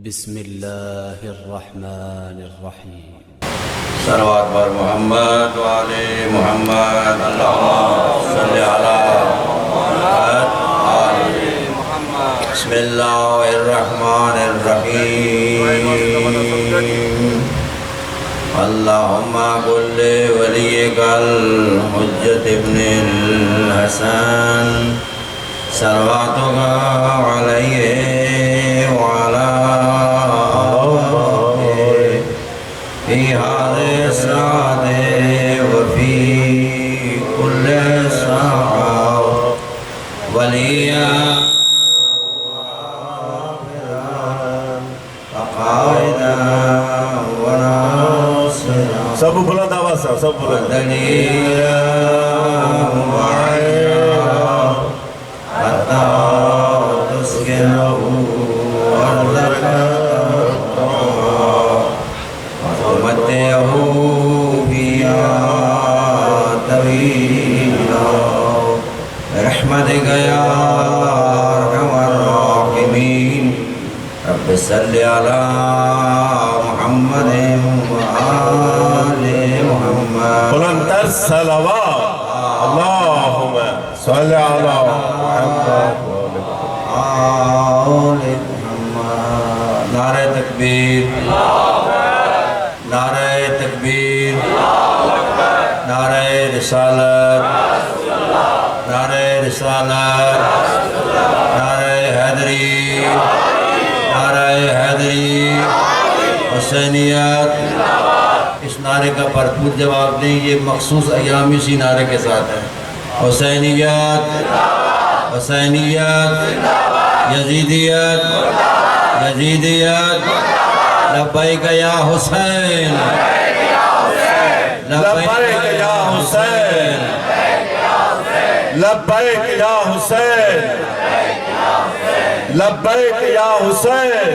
بسم الله الرحمن الرحيم. صلوات بر محمد وآل محمد اللهم صل على محمد وآل محمد. بسم الله الرحمن الرحيم. اللهم قل لوليك الحجة ابن الحسن صلواتك عليه وعلى في هذه الساعة وفي كل ساعة وليا وقائدا وناصرا سب بلند آواز سے سب بلند ودليلا وعيا حتى تسكنه أرضك وتمتعه فيها طويلا برحمتك يا أرحم الراحمين. رب صل على محمد وآل محمد. بلند تر صلوات اللهم صل على محمد آل محمد. نعرہ تکبیر، نعرہ تکبیر، نعرہ رسالت، نعرہ رسالت، نعرہ حیدری، نعرہ حیدری، حسینیت. اس نعرے کا بھرپور جواب دیں. یہ مخصوص ایام اسی نعرے کے ساتھ ہے. حسینیت، حسینیت، یزیدیت، یزیدیت. لبیک یا حسین، لبیک یا حسین، لبیک یا حسین، لبیک یا حسین.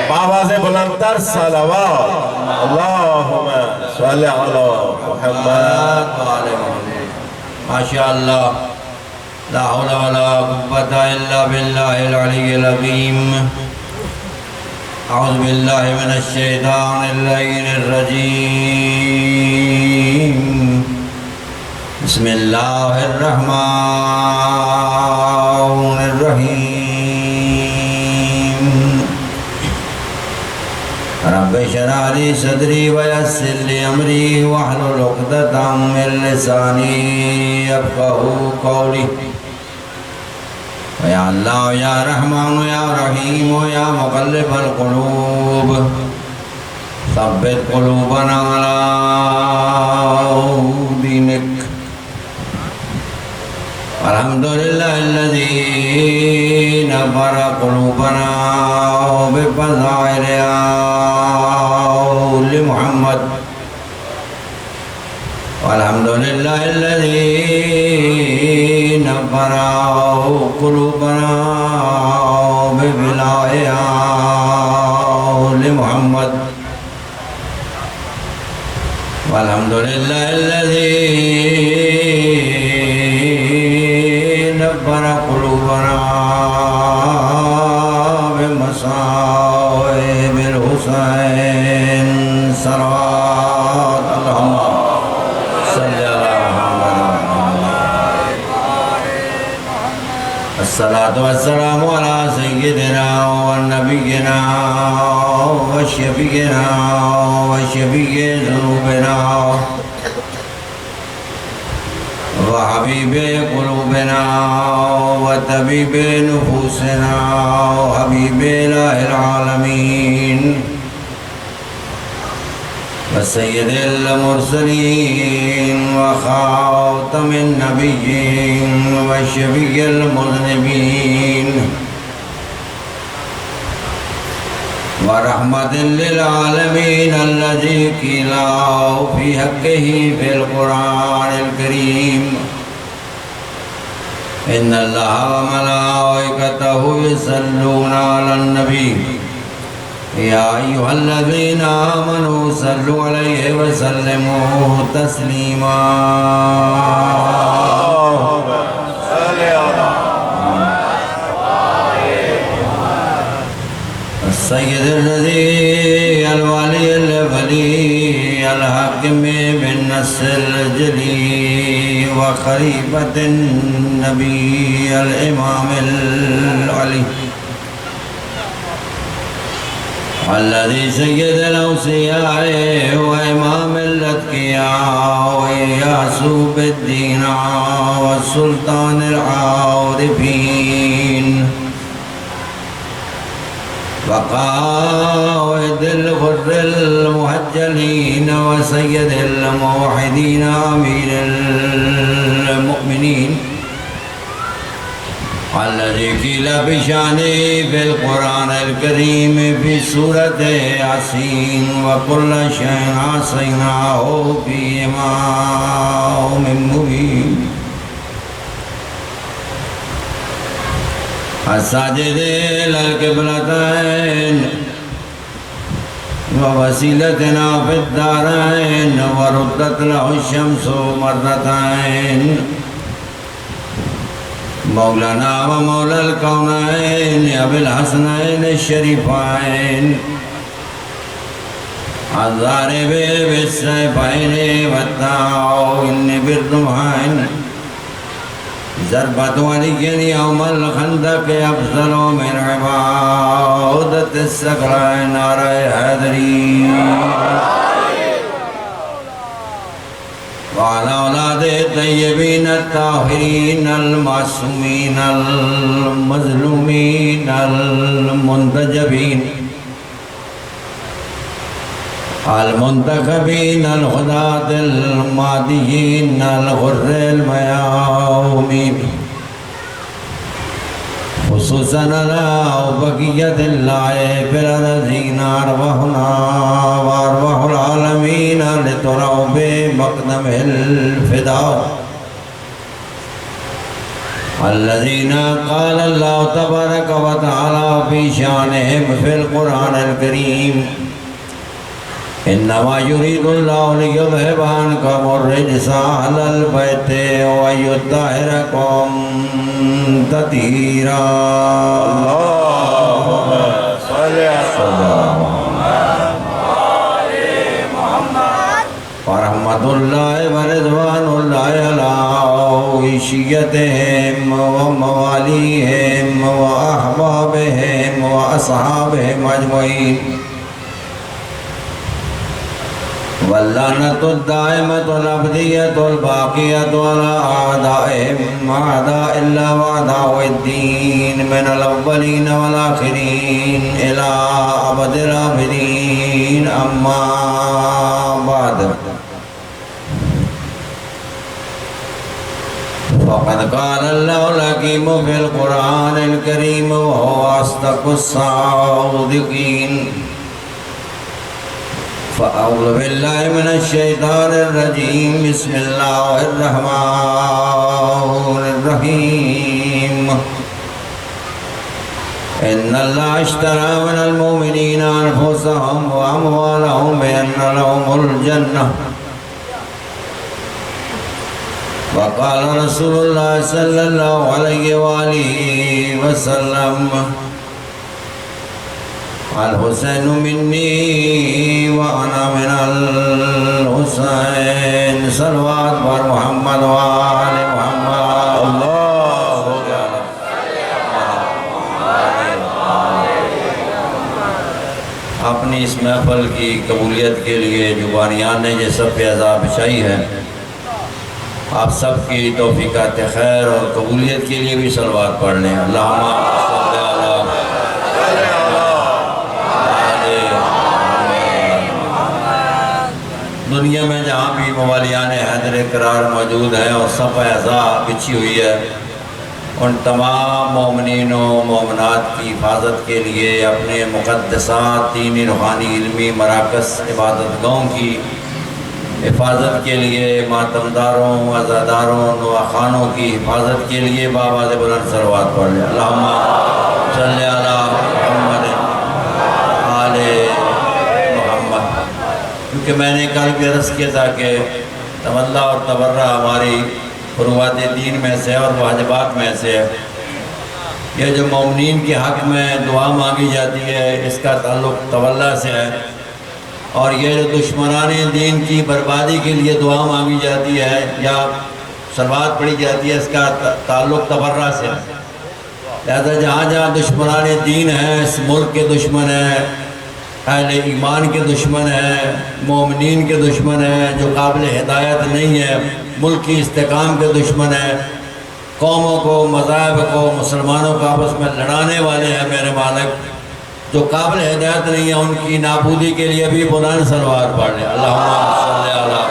بآواز بلند تر صلوات اللهم صل على محمد. ماشاءاللہ. لا حول ولا قوة الا باللہ العلی العظیم. اعوذ باللہ من الشیطان اللعین الرجیم. بسم اللہ الرحمن الرحیم. رب اشرح لي صدري ويسر لي امري واحلل عقدة من لساني يفقهوا قولي. یا اللہ یا رحمان یا رحیم یا مقلب القلوب ثبت قلوبنا على دينك. الحمدللہ الذي نور قلوبنا بفضائل آل محمد. والحمدللہ الذي نور قلوبنا ببلاء آل محمد. والحمدللہ الذي نور قلوبنا بمصائب الحسين صلوات اللهم صل على محمد. الصلاة والسلام على سيدنا ونبينا وشفيعنا وشفيع ذنوبنا وحبيب قلوبنا وطبيب نفوسنا وحبيب إله العالمين وسيد المرسلين وخاتم النبيين وشفيع المذنبين ورحمة للعالمين الذي قيل في حقه في القرآن الكريم. إن الله وملائكته يصلون على النبي يا أيها الذين آمنوا صلوا عليه وسلموا تسليما. اللهم صل على السيد الذي الولي الولي الحاكم بالنص الجلي وخليفة النبي الإمام العلي الذي سيد الأوصياء وإمام الأتقياء ويعصوب الدين والسلطان العارفين وقائد الغر المهجلين وسيد الموحدين أمير المؤمنين الذي قيل بشانه في القرآن الكريم في سورة ياسين وكل شيء عصيناه في إمام مبين الساجد إلى القبلتين ووسيلتنا في الدارين وردت له الشمس مرتين مولانا ومولى الكونين أبي الحسنين الشريفين الضارب بالسيفين والطاعون بالرمحين ضربة ولي يوم الخندق أفضل من عبادة السكرين نار حيدري وعلى أولاد الطيبين الطاهرين المعصومين المظلومين المنتجبين المنتخبين الهداة المهديين الغر الميامين خصوصا على بقية الله في الذين أرواحنا وأرواح العالمين لتروا بمقدمه الفداء الذين قال الله تبارك وتعالى في شانهم في القرآن الكريم إنما يريد الله ليذهب عنكم الرجس أهل البيت ويطهركم تطهيرا اللهم صل على محمد ورحمة الله ورضوان الله على وشيتهم ومواليهم وأحبابهم وأصحابهم أجمعين واللعنة الدائمة الأبدية الباقية على أعدائهم أعداء الله وأعداء الدين من الأولين والآخرين إلى أبد الآبدين أما بعد فقد قال الله الحكيم في القرآن الكريم وهو أصدق الصادقين فأعوذ بالله من الشيطان الرجيم بسم الله الرحمن الرحيم إن الله اشترى من المؤمنين أنفسهم وأموالهم بأن لهم الجنة وقال رسول الله صلى الله عليه وآله وسلم الحسين مني وأنا من الحسين صلوات بر محمد وآل محمد اللهم اپنی اس محفل کی قبولیت کے لیے جو بانیان نے یہ سب پہ عذاب بچائی ہے آپ سب کی توفیقات خیر اور قبولیت کے لیے بھی صلوات پڑھ لیں اللہم صلی اللہ دنیا میں جہاں بھی موالیان حیدر قرار موجود ہیں اور صف اعضاء بچھی ہوئی ہے ان تمام مومنین و مومنات کی حفاظت کے لیے اپنے مقدسات دینی روحانی علمی مراکز عبادت گاہوں کی حفاظت کے لیے ماتمداروں عزاداروں نواخانوں کی حفاظت کے لیے بآواز بلند صلوات پڑھ لیں اللہم صلی علی محمد آل محمد کیونکہ میں نے کل بھی عرض کیا تھا کہ تولہ اور تبرہ ہماری فروعات دین میں سے اور واجبات میں سے یہ جو مومنین کے حق میں دعا مانگی جاتی ہے اس کا تعلق تولا سے ہے، اور یہ جو دشمنان دین کی بربادی کے لیے دعا مانگی جاتی ہے یا صلوات پڑھی جاتی ہے اس کا تعلق تبرہ سے ہے۔ لہذا جہاں جہاں دشمنان دین ہیں، اس ملک کے دشمن ہیں، اہل ایمان کے دشمن ہیں، مومنین کے دشمن ہیں، جو قابل ہدایت نہیں ہے، ملک کی استحکام کے دشمن ہیں، قوموں کو، مذاہب کو، مسلمانوں کو آپس میں لڑانے والے ہیں، میرے مالک جو قابل ہدایت نہیں ہیں، ان کی نابودی کے لیے بھی بلند صلوات پڑھ لیں۔ اللہم صلی علی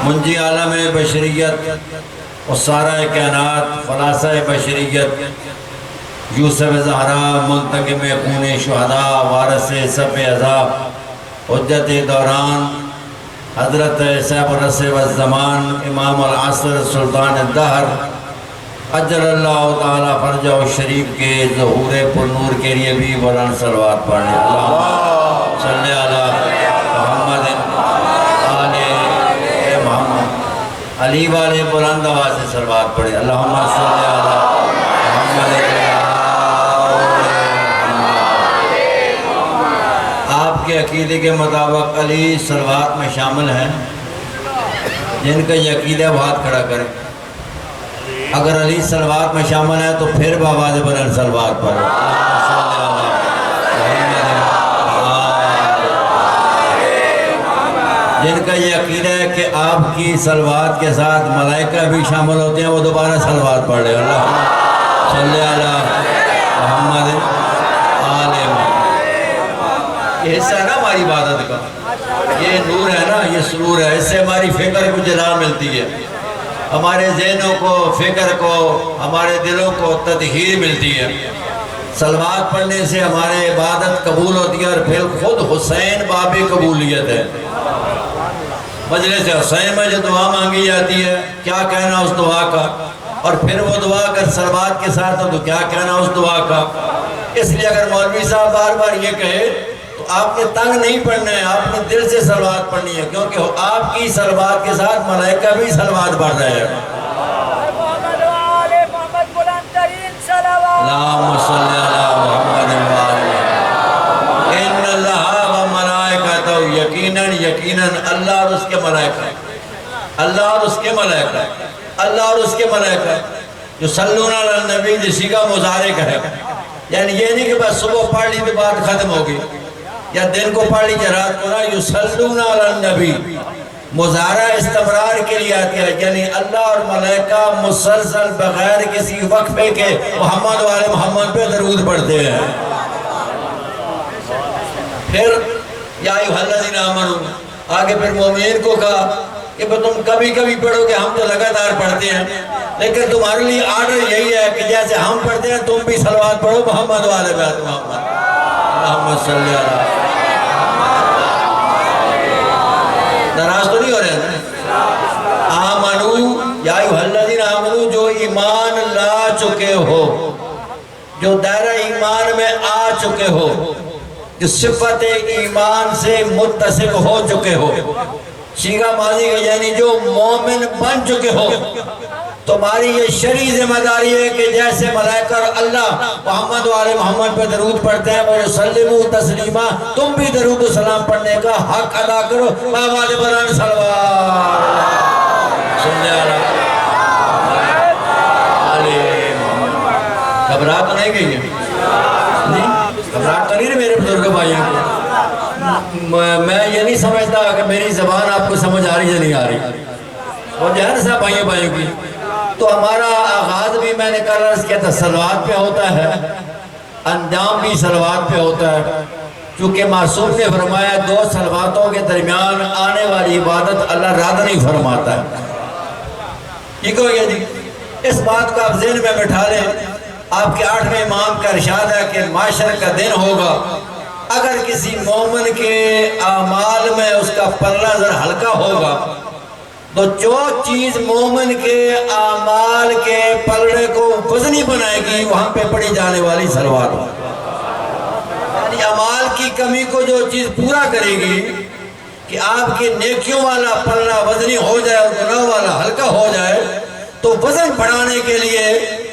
منجی عالم بشریت و سارہ کائنات، خلاصہ بشریت، یوسف زہرا، منتقم خون شہداء، وارث صف عذاب، حجت دوران، حضرت صاحب الرسل والزمان، امام العصر، سلطان الدہر، اجل اللہ تعالیٰ فرجہ الشریف کے ظہور پر نور کے لیے بھی بلند صلوات پڑھیں۔ اللہم صلی علی محمد آل محمد، علی والے بلند آواز سے صلوات پڑھیں۔ اللہم صلی علی محمد۔ آپ کے عقیدے کے مطابق علی صلوات میں شامل ہیں؟ جن کا یہ عقیدہ وہ ہاتھ کھڑا کریں۔ اگر علی صلوات میں شامل ہے تو پھر بآواز بلند صلوات پڑھیں۔ جن کا یہ عقیدہ ہے کہ آپ کی صلوات کے ساتھ ملائکہ بھی شامل ہوتے ہیں، وہ دوبارہ صلوات پڑھ لیں۔ اللہ صلی علی محمد آل محمد۔ یہ حصہ ہے نا ہماری عبادت کا، یہ نور ہے نا، یہ سرور ہے، اس سے ہماری فکر کو جلا ملتی ہے، ہمارے ذہنوں کو، فکر کو، ہمارے دلوں کو تطہیر ملتی ہے۔ صلوات پڑھنے سے ہمارے عبادت قبول ہوتی ہے، اور پھر خود حسین باب قبولیت ہے۔ مجلس حسین میں جو دعا مانگی جاتی ہے، کیا کہنا اس دعا کا، اور پھر وہ دعا اگر صلوات کے ساتھ ہو تو کیا کہنا اس دعا کا۔ اس لیے اگر مولوی صاحب بار بار یہ کہے تو آپ نے تنگ نہیں پڑھنا ہے، آپ نے دل سے صلوات پڑھنی ہے، کیونکہ آپ کی صلوات کے ساتھ ملائکہ بھی صلوات پڑھ رہے ہیں۔ اللہم صلی علی محمد ان اللہ و ملائکتہ، یقیناً اللہ اور اس کے ملائکہ، اللہ اور اس کے ملائکہ، اللہ اور اس کے ملائکہ یصلون علی النبی، جسی کا مضارع ہے، یعنی یہ نہیں کہ بس صبح پڑھ لی تو بات ختم ہوگی، یا دن کو پڑھ لی رات کو نہ، یصلون علی النبی مضارع استمرار کے لیے آتی ہے، یعنی اللہ اور ملائکہ مسلسل بغیر کسی وقفے کے محمد والے محمد پہ درود پڑھتے ہیں۔ پھر یا ایھا الذین آمنوا، آگے پھر مومنین کو کہا کہ تم کبھی کبھی پڑھو گے، ہم تو لگاتار پڑھتے ہیں، لیکن تمہارے لیے آرڈر یہی ہے کہ جیسے ہم پڑھتے ہیں تم بھی صلوات پڑھو محمد والے پہ محمد۔ اللہم صلی علی، ناراض تو نہیں ہو رہے ہیں؟ آمنو، یا ایھا الذین آمنو، جو ایمان لا چکے ہو، جو دائرہ ایمان میں آ چکے ہو، جو صفت ایمان سے متصف ہو چکے ہو، صیغہ ماضی کا، یعنی جو مومن بن چکے ہو، تمہاری یہ شرعی ذمہ داری ہے کہ جیسے ملائکہ اور اللہ محمد والے محمد پہ درود پڑھتے ہیں، وَيُسَلِّمُوا تَسْلِيمًا، تم بھی درود و سلام پڑھنے کا حق ادا کرو۔ بآواز بلند صلوات صلی اللہ علیہ محمد۔ گھبراہٹ تو نہیں گئی ہے؟ گھبراہٹ تو نہیں ہے میرے بزرگ بھائیوں کو؟ میں یہ نہیں سمجھتا کہ میری زبان آپ کو سمجھ آ رہی ہے نہیں آ رہی، وہ جو ہے نا صاحب بھائیوں کی، تو ہمارا آغاز بھی میں نے کل عرض کیا تھا صلوات پہ ہوتا ہے، انجام بھی صلوات پہ ہوتا ہے، چونکہ معصوم نے فرمایا دو صلواتوں کے درمیان آنے والی عبادت اللہ رد نہیں فرماتا ہے۔ یہ کہو گیا جی، اس بات کو آپ ذہن میں بٹھا لیں، آپ کے 8ویں امام کا ارشاد ہے کہ معاشر کا دن ہوگا، اگر کسی مومن کے اعمال میں اس کا پلہ ذرا ہلکا ہوگا تو جو چیز مومن کے اعمال کے پلڑے کو وزنی بنائے گی وہاں پہ پڑھی جانے والی صلوات، یعنی اعمال کی کمی کو جو چیز پورا کرے گی کہ آپ کی نیکیوں والا پلڑا وزنی ہو جائے اور گناہ والا ہلکا ہو جائے، تو وزن بڑھانے کے لیے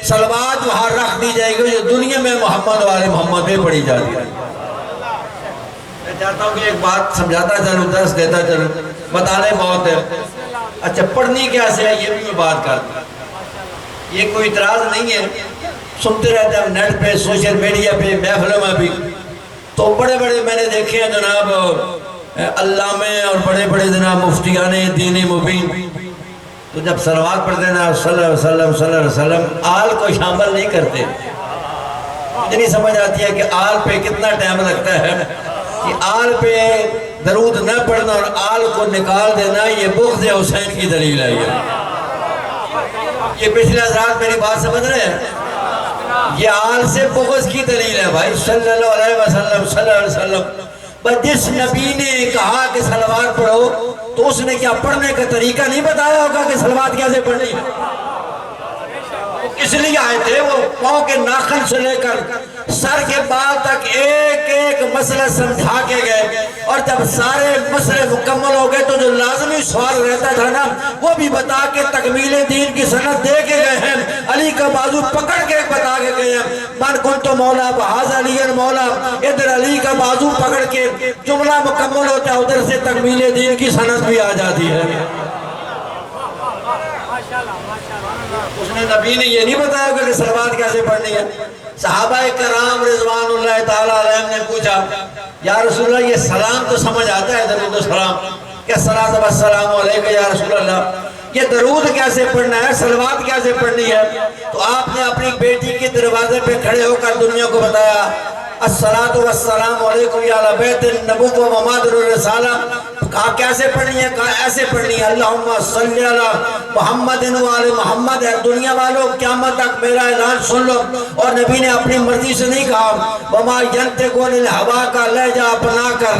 صلوات وہاں رکھ دی جائے گی جو دنیا میں محمد والے محمد پہ پڑھی جاتی ہے۔ میں چاہتا ہوں کہ ایک بات سمجھاتا چلوں، درس دیتا چلوں، بتانے بہت ہے۔ اچھا پڑھنی کیسے ہے یہ بھی میں بات کرتا ہوں، یہ کوئی اعتراض نہیں ہے، سنتے رہتے ہیں نیٹ پہ، سوشل میڈیا پہ، محفلوں میں بھی، تو بڑے بڑے میں نے دیکھے ہیں جناب علامے اور بڑے بڑے جناب مفتیان دین مبین، تو جب صلوات پڑھتے ہیں نا صلی اللہ علیہ وسلم صلی اللہ علیہ وسلم، آل کو شامل نہیں کرتے۔ مجھے نہیں سمجھ آتی ہے کہ آل پہ کتنا ٹائم لگتا ہے، کہ آل پہ درود نہ پڑھنا اور آل کو نکال دینا، یہ بغض حسین کی دلیل ہے۔ یہ پچھلے حضرات میری بات سمجھ رہے ہیں، یہ آل سے بغض کی دلیل ہے بھائی، صلی اللہ علیہ وسلم صلی اللہ علیہ وسلم۔ بس جس نبی نے کہا کہ صلوات پڑھو تو اس نے کیا پڑھنے کا طریقہ نہیں بتایا ہوگا کہ صلوات کیسے پڑھنی ہے؟ اس لیے آئے تھے، وہ پاؤں کے ناخن سے لے کر سر کے بال تک ایک ایک مسئلہ سمجھا کے گئے، اور جب سارے مسئلے مکمل ہو گئے تو جو لازمی سوال رہتا تھا نا وہ بھی بتا کے تکمیل دین کی سند دے کے گئے ہیں، علی کا بازو پکڑ کے بتا کے گئے ہیں، من کنت مولا بہذا علی مولا، ادھر علی کا بازو پکڑ کے جملہ مکمل ہوتا ہے، ادھر سے تکمیل دین کی سند بھی آ جاتی ہے۔ اس نے نبی نے یہ نہیں بتایا کہ صلوات کیسے پڑھنی ہے۔ صحابہ کرام رضوان اللہ تعالیٰ علیہم نے پوچھا، یا رسول اللہ یہ سلام تو سمجھ آتا ہے، درود و سلام، کہ الصلاۃ والسلام علیک یا رسول اللہ، یہ درود کیسے پڑھنا ہے، صلوات کیسے پڑھنی ہے؟ تو آپ نے اپنی بیٹی کے دروازے پہ کھڑے ہو کر دنیا کو بتایا، الصلاۃ والسلام علیکم یا اہل بیت النبوۃ و ممادر الرسالہ۔ کہا کیسے پڑھنی ہے؟ کہا ایسے پڑھنی ہے، اللہم صلی علی محمد و آل محمد۔ ہے دنیا والوں قیامت تک میرا اعلان سن لو، اور نبی نے اپنی مرضی سے نہیں کہا، وما ینطق عن الہوا کا لہجہ اپنا کر،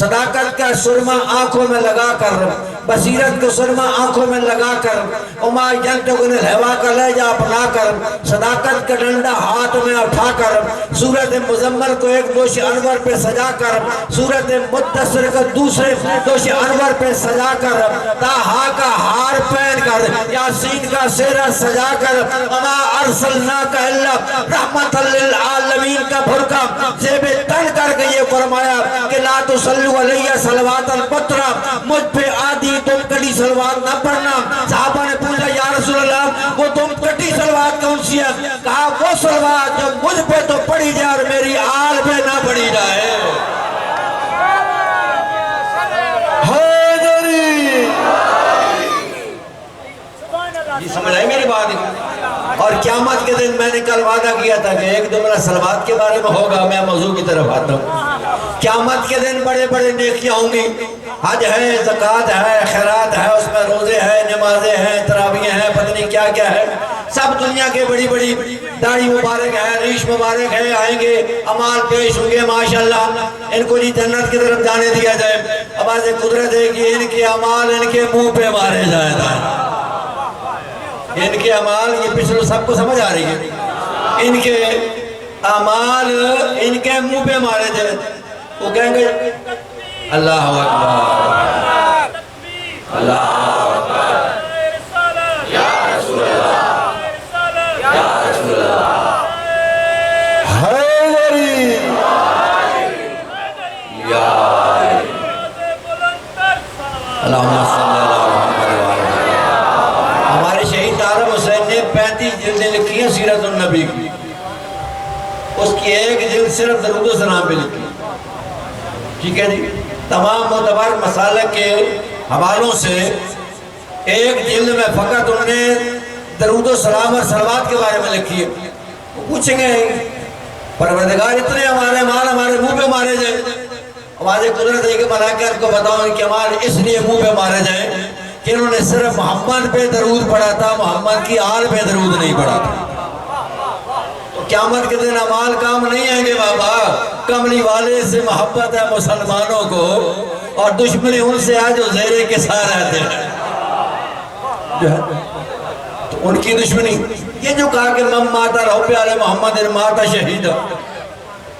صداقت کا سرما آنکھوں میں لگا کر، بصیرت کو سرما آنکھوں میں لگا کر، وما ینطق عن الہوا کا لہجہ اپنا کر، صداقت کا ڈنڈا ہاتھ میں اٹھا کر، سورت مزمل کو ایک دوش انور پہ سجا کر، سورت مدثر کو دوسرے دوش انور پہ سجا کر، طٰہٰ کا ہار پہن کر، یاسین کا سہرہ سجا کر، وما ارسلناک الا رحمۃ للعالمین کا بھرکا زیب تن کر کے یہ فرمایا کہ لا تصلوا علیہ صلوات البترا، مجھ پہ آدھی تم کٹی صلوات نہ پڑھنا۔ صحابہ نے پوچھا یا رسول اللہ وہ تم کٹی صلوات کون سی ہے؟ کہا وہ صلوات جو مجھ پہ تو پڑھی جائے اور میری آل پہ نہ پڑھی جائے۔ یہ سمجھ آئی میری بات؟ اور قیامت کے دن میں نے کل وعدہ کیا تھا کہ ایک جملہ صلوات کے بارے میں ہوگا، میں موضوع کی طرف آتا ہوں۔ قیامت کے دن بڑے بڑے نیکیاں ہوں گی، حج ہے، زکوٰۃ ہے، خیرات ہے، اس میں روزے ہیں، نمازیں ہیں، تراویح ہیں، پتہ نہیں کیا کیا ہے، سب دنیا کے بڑی بڑی داڑھی مبارک ہے، ریش مبارک ہے، آئیں گے، اعمال پیش ہوں گے، ماشاءاللہ ان کو جی جنت کی طرف جانے دیا جائے۔ اب آج قدرت ہے کہ ان کے اعمال ان کے منہ پہ مارے جائیں گا، ان کے اعمال، یہ پچھلے سب کو سمجھ آ رہی ہے، ان کے اعمال ان کے منہ پہ مارے جائیں، وہ کہیں گے اللہ اکبر اللہ اکبر یا رسول اللہ یا رسول اللہ حیدری یا اللہم صلی اللہ علیہ وسلم۔ ہمارے شہید طارق حسین نے 35 جلدیں لکھی ہیں سیرت النبی کی، اس کی ایک جلد صرف درود و سلام پہ لکھی، ٹھیک ہے جی، تمام معتبر مسالک کے حوالوں سے ایک جلد میں فقط انہوں نے درود و سلام اور صلوات کے بارے میں لکھی ہے۔ وہ پوچھیں گے پروردگار اتنے ہمارے مال ہمارے منہ پہ مارے جائیں، ہمارے قدرت ہے کہ ملائکہ کو بتاؤں کہ ہمارے اس لیے منہ پہ مارے جائیں کہ انہوں نے صرف محمد پہ درود پڑھا تھا، محمد کی آل پہ درود نہیں پڑھا تھا۔ تو قیامت کے دن اعمال کام نہیں آئیں گے بابا، کملی والے سے محبت ہے مسلمانوں کو، اور دشمنی ان سے ہے جو زیرے کے ساتھ رہتے ہیں، تو ان کی دشمنی یہ جو کہا کہ من مات رب آل محمد مات شہید،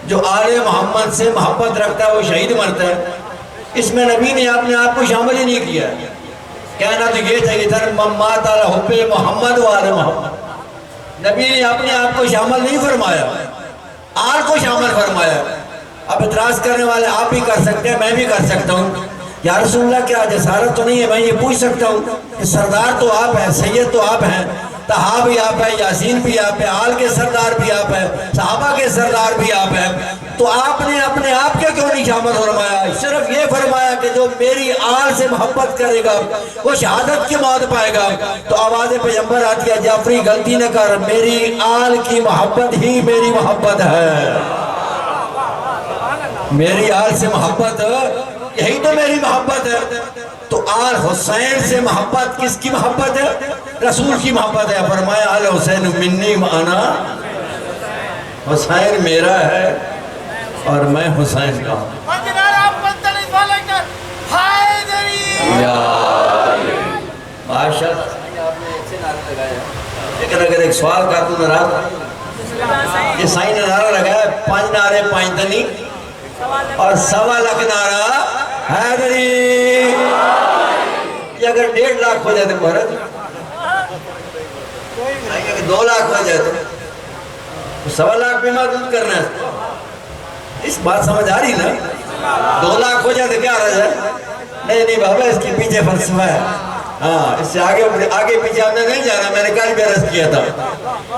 جو آل محمد سے محبت رکھتا ہے وہ شہید مرتا ہے، اس میں نبی نے اپنے آپ کو شامل ہی نہیں کیا، کہنا تو یہ چاہیے تھا مات علی حب محمد و آل محمد۔ نبی نے اپنے آپ کو شامل نہیں فرمایا، آل کو شامل فرمایا۔ اب اعتراض کرنے والے آپ بھی کر سکتے ہیں، میں بھی کر سکتا ہوں، یا رسول اللہ کیا جسارت تو نہیں ہے؟ میں یہ پوچھ سکتا ہوں کہ سردار تو آپ ہیں، سید تو آپ ہیں، طہا بھی آپ ہیں، یاسین بھی آپ ہیں، آل کے سردار بھی آپ ہیں، صحابہ کے سردار بھی آپ ہیں، تو آپ نے اپنے آپ کے کیوں نہیں شامل فرمایا؟ صرف یہ فرمایا کہ جو میری آل سے محبت کرے گا وہ شہادت کی موت پائے گا۔ تو آواز پیغمبر آتی ہے، جعفری غلطی نہ کر، میری آل کی محبت ہی میری محبت ہے، میری آل سے محبت یہی تو میری محبت ہے۔ تو آل حسین سے محبت کس کی محبت ہے؟ رسول کی محبت ہے۔ فرمایا آل حسین منی معنا، حسین میرا ہے اور میں حسین کا ہوں۔ یا ماشاء اللہ، لیکن اگر ایک سوال کا تو ناراض، یہ سائن نے نعرہ لگایا 5 نعرے 5 دنی اور 1.25 لاکھ نعرہ حیدری۔ یہ اگر 1.5 لاکھ ہو جائے تو بھارت، اگر 2 لاکھ ہو جائے تو 1.25 لاکھ میں محدود کرنا ہے۔ اس بات سمجھ آ رہی نا؟ 2 لاکھ ہو جائے تو کیا رہ جائے؟ نہیں بابا، اس کی پیچھے فلسفہ ہے، ہاں اس سے آگے پیچھے ہم نے نہیں جانا۔ میں نے کل بھی عرض کیا تھا،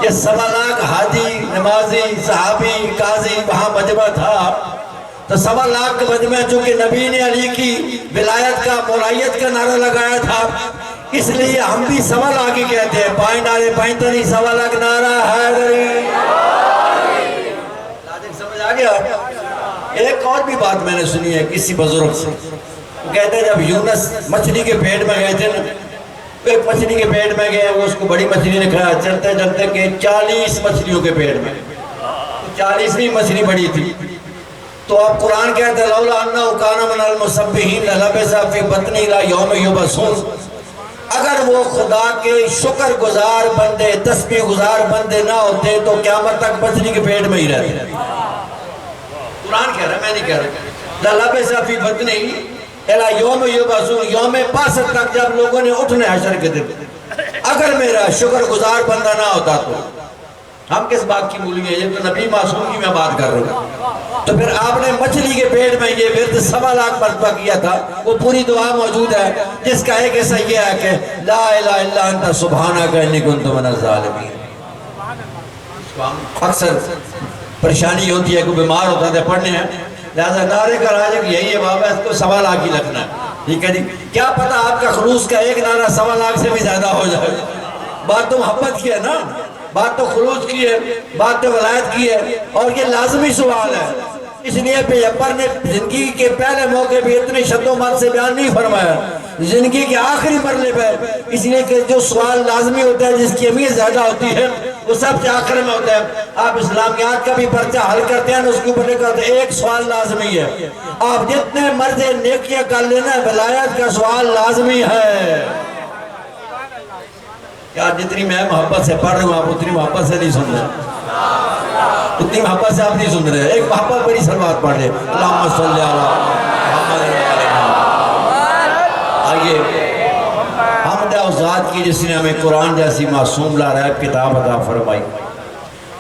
یہ 1.25 لاکھ حاجی، نمازی، صحابی، قاضی وہاں مجمع تھا، تو 1.25 لاکھ کا مجمع چونکہ نبی نے علی کی ولایت کا، مولایت کا نعرہ لگایا تھا، اس لیے ہم بھی 1.25 لاکھ ہی کہتے ہیں۔ 5 نعرے 5 دنی، 1.25 لاکھ نعرہ حیدری۔ لاجک سمجھ آ گیا؟ ایک اور بھی بات میں نے سنی ہے کسی بزرگ سے، وہ کہتے ہیں جب یونس مچھلی کے پیٹ میں گئے تھے نا، ایک مچھلی کے پیٹ میں گئے، وہ اس کو بڑی مچھلی نے کھایا، چلتے چلتے کہ 40 مچھلیوں کے پیٹ میں، 40ویں مچھلی بڑی تھی۔ تو اب قرآن کہتا ہے لولا انہ کان من المسبحین للبث فی بطنہ الی یوم یبعثون، اگر وہ خدا کے شکر گزار بندے، تسبیح گزار بندے نہ ہوتے تو قیامت تک مچھلی کے پیٹ میں ہی رہتے۔ قرآن کہہ رہا ہے، میں نہیں کہہ رہا۔ للبث فی بطنہ الی یوم یبعثون، یوم بعثت تک جب لوگوں نے اٹھنے حشر کے دن، اگر میرا شکر گزار بندہ نہ ہوتا تو ہم کس بات کی مولی ہے؟ یہ تو نبی معصوم کی میں بات کر رہا ہوں۔ تو پھر آپ نے مچھلی کے پیٹ میں یہ ورد 1.25 لاکھ مرتبہ کیا تھا، وہ پوری دعا موجود ہے جس کا ایک حصہ یہ ہے کہ لا الہ الا انت سبحانک انی کنت من الظالمین۔ اکثر پریشانی ہوتی ہے، کوئی بیمار ہوتا ہے پڑھنے ہیں، لہذا نعرے کا راجک یہی ہے بابا، اس کو 1.25 لاکھ ہی لکھنا ہے، ٹھیک ہے جی؟ کیا پتا آپ کا خلوص کا ایک نعرہ 1.25 لاکھ سے بھی زیادہ ہو جائے۔ بات تو محبت کی ہے نا، بات تو خلوص کی ہے، بات تو ولایت کی ہے، اور یہ لازمی سوال ہے۔ اس لیے پیغمبر نے زندگی کے پہلے موقع پہ اتنے شد و مات سے بیان نہیں فرمایا، زندگی کے آخری مرحلے پہ، اس لیے کہ جو سوال لازمی ہوتا ہے، جس کی اہمیت زیادہ ہوتی ہے، وہ سب سے آخر میں ہوتا ہے۔ آپ اسلامیات کا بھی پرچہ حل کرتے ہیں، اس کے اوپر لکھا ہوتا ہے ایک سوال لازمی ہے، آپ جتنے مرضی نیکیاں کر لینا، ولایت کا سوال لازمی ہے۔ یار جتنی میں محبت سے پڑھ رہا ہوں، آپ اتنی محبت سے نہیں سن رہے، اتنی محبت سے آپ نہیں سن رہے۔ ایک محبت بڑی سلوات پڑھ لے، اللہم صلی علی محمد۔ آئیے، حمد ہے اس ذات کی جس نے ہمیں قرآن جیسی معصوم لا ریب کتاب عطا فرمائی،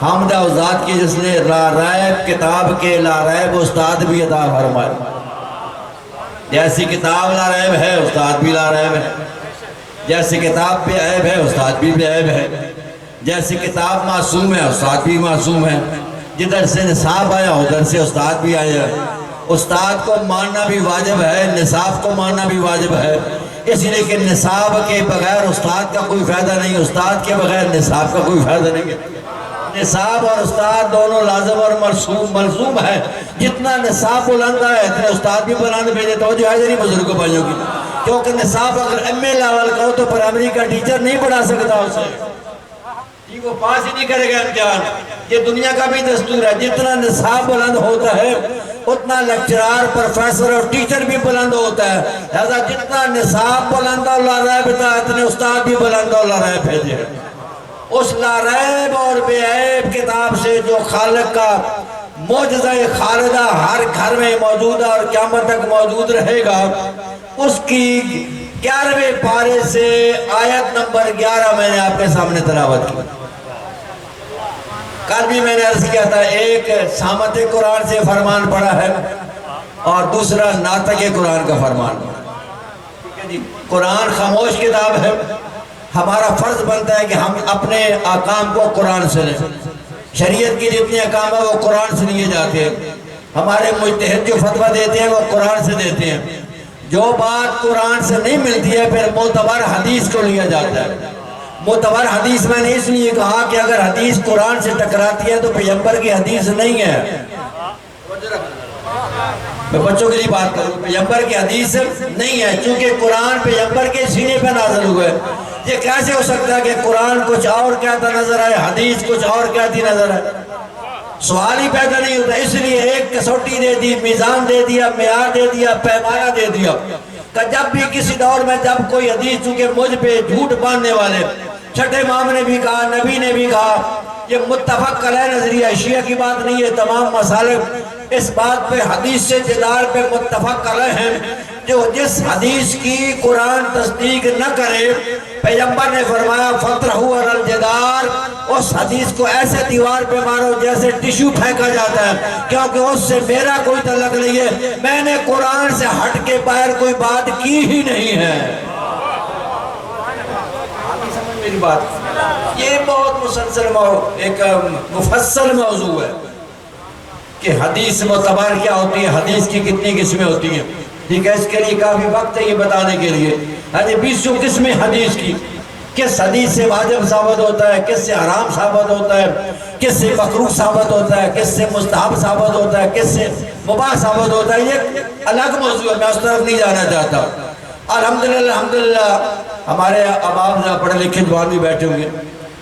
حمد ہے اس ذات کی جس نے لا ریب کتاب کے لا ریب استاد بھی عطا فرمائے۔ جیسی کتاب لا ریب ہے، استاد بھی لا ریب ہے، جیسی کتاب پہ عیب ہے، استاد بھی عیب ہے، جیسی کتاب معصوم ہے، استاد بھی معصوم ہے، جدھر سے نصاب آیا ادھر سے استاد بھی آیا ہے۔ استاد کو ماننا بھی واجب ہے، نصاب کو ماننا بھی واجب ہے، اس لیے کہ نصاب کے بغیر استاد کا کوئی فائدہ نہیں، استاد کے بغیر نصاب کا کوئی فائدہ نہیں ہے۔ نصاب اور استاد دونوں لازم اور ملزوم ہے، جتنا نصاب بلند ہے اتنے استاد بھی بلند بھیجے۔ توجہ ہے جنہی بزرگوں بھائیوں کی، کیونکہ نصاب اگر ایم اے لیول کا ہو تو پرائمری کا ٹیچر نہیں پڑھا سکتا اسے، وہ پاس ہی نہیں کرے گا امتحان۔ یہ دنیا کا بھی دستور ہے، جتنا نصاب بلند ہوتا ہے اتنا لیکچرار، پروفیسر اور ٹیچر بھی بلند ہوتا ہے، لہذا جتنا نصاب بلند اللہ ریب تھا اتنے استاد بھی بلند اللہ ریب بھیجے۔ اس لا ریب اور بے عیب کتاب سے جو خالق کا معجزہ خالدہ ہر گھر میں موجود ہے اور قیامت تک موجود رہے گا، اس کی 11ویں پارے سے آیت نمبر 11 میں نے آپ کے سامنے تلاوت کی. کل بھی میں نے عرض کیا تھا ایک سامت قرآن سے فرمان پڑا ہے اور دوسرا ناطق قرآن کا فرمان. قرآن خاموش کتاب ہے. ہمارا فرض بنتا ہے کہ ہم اپنے احکام کو قرآن سے لیں. شریعت کی جتنی احکام ہے وہ قرآن سے لیے جاتے ہیں. ہمارے مجتہد جو فتویٰ دیتے ہیں وہ قرآن سے دیتے ہیں. جو بات قرآن سے نہیں ملتی ہے پھر معتبر حدیث کو لیا جاتا ہے. معتبر حدیث میں نے اس لیے کہا کہ اگر حدیث قرآن سے ٹکراتی ہے تو پیغمبر کی حدیث نہیں ہے. میں بچوں کے لیے بات کروں, پیغمبر کی حدیث نہیں ہے چونکہ قرآن پیغمبر کے سینے پہ نازل ہوئے. یہ کیسے ہو سکتا ہے کہ قرآن کچھ اور کہتا نظر آئے, حدیث کچھ اور کہتی نظر آئے؟ سوال ہی پیدا نہیں ہوتا. اس لیے ایک کسوٹی دے دی, میزان دے دیا, معیار دے دیا, پیمانہ دے دیا کہ جب بھی کسی دور میں جب کوئی حدیث, چونکہ مجھ پہ جھوٹ باندھنے والے چھٹے امام نے بھی کہا, نبی نے بھی کہا, یہ متفق علیہ نظریہ شیعہ کی بات نہیں ہے. تمام مسالک اس بات پہ حدیث سے جدال پہ متفق علیہ ہیں. جو جس حدیث کی قرآن تصدیق نہ کرے, پیغمبر نے فرمایا فَطْرَحُ عَلَى الْجِدَارِ, اس حدیث کو ایسے دیوار پہ مارو جیسے ٹیشو پھینکا جاتا ہے, کیونکہ اس سے میرا کوئی تعلق نہیں ہے. میں نے قرآن سے ہٹ کے باہر کوئی بات کی ہی نہیں ہے. میری بات یہ بہت مسلسل ایک مفصل موضوع ہے کہ حدیث معتبر کیا ہوتی ہے, حدیث کی کتنی قسمیں ہوتی ہیں. ٹھیک ہے, اس کے لیے کافی وقت ہے یہ بتانے کے لیے. 20 قسمیں حدیث کی, کس حدیث سے واجب ثابت ہوتا ہے, کس سے حرام ثابت ہوتا ہے, کس سے مکروہ ثابت ہوتا ہے, کس سے مستحب ثابت ہوتا ہے, کس سے مباح ثابت ہوتا ہے. یہ الگ موضوع ہے, میں اس طرف نہیں جانا چاہتا. الحمدللہ ہمارے اباب پڑھے لکھے جوان بھی بیٹھے ہوئے.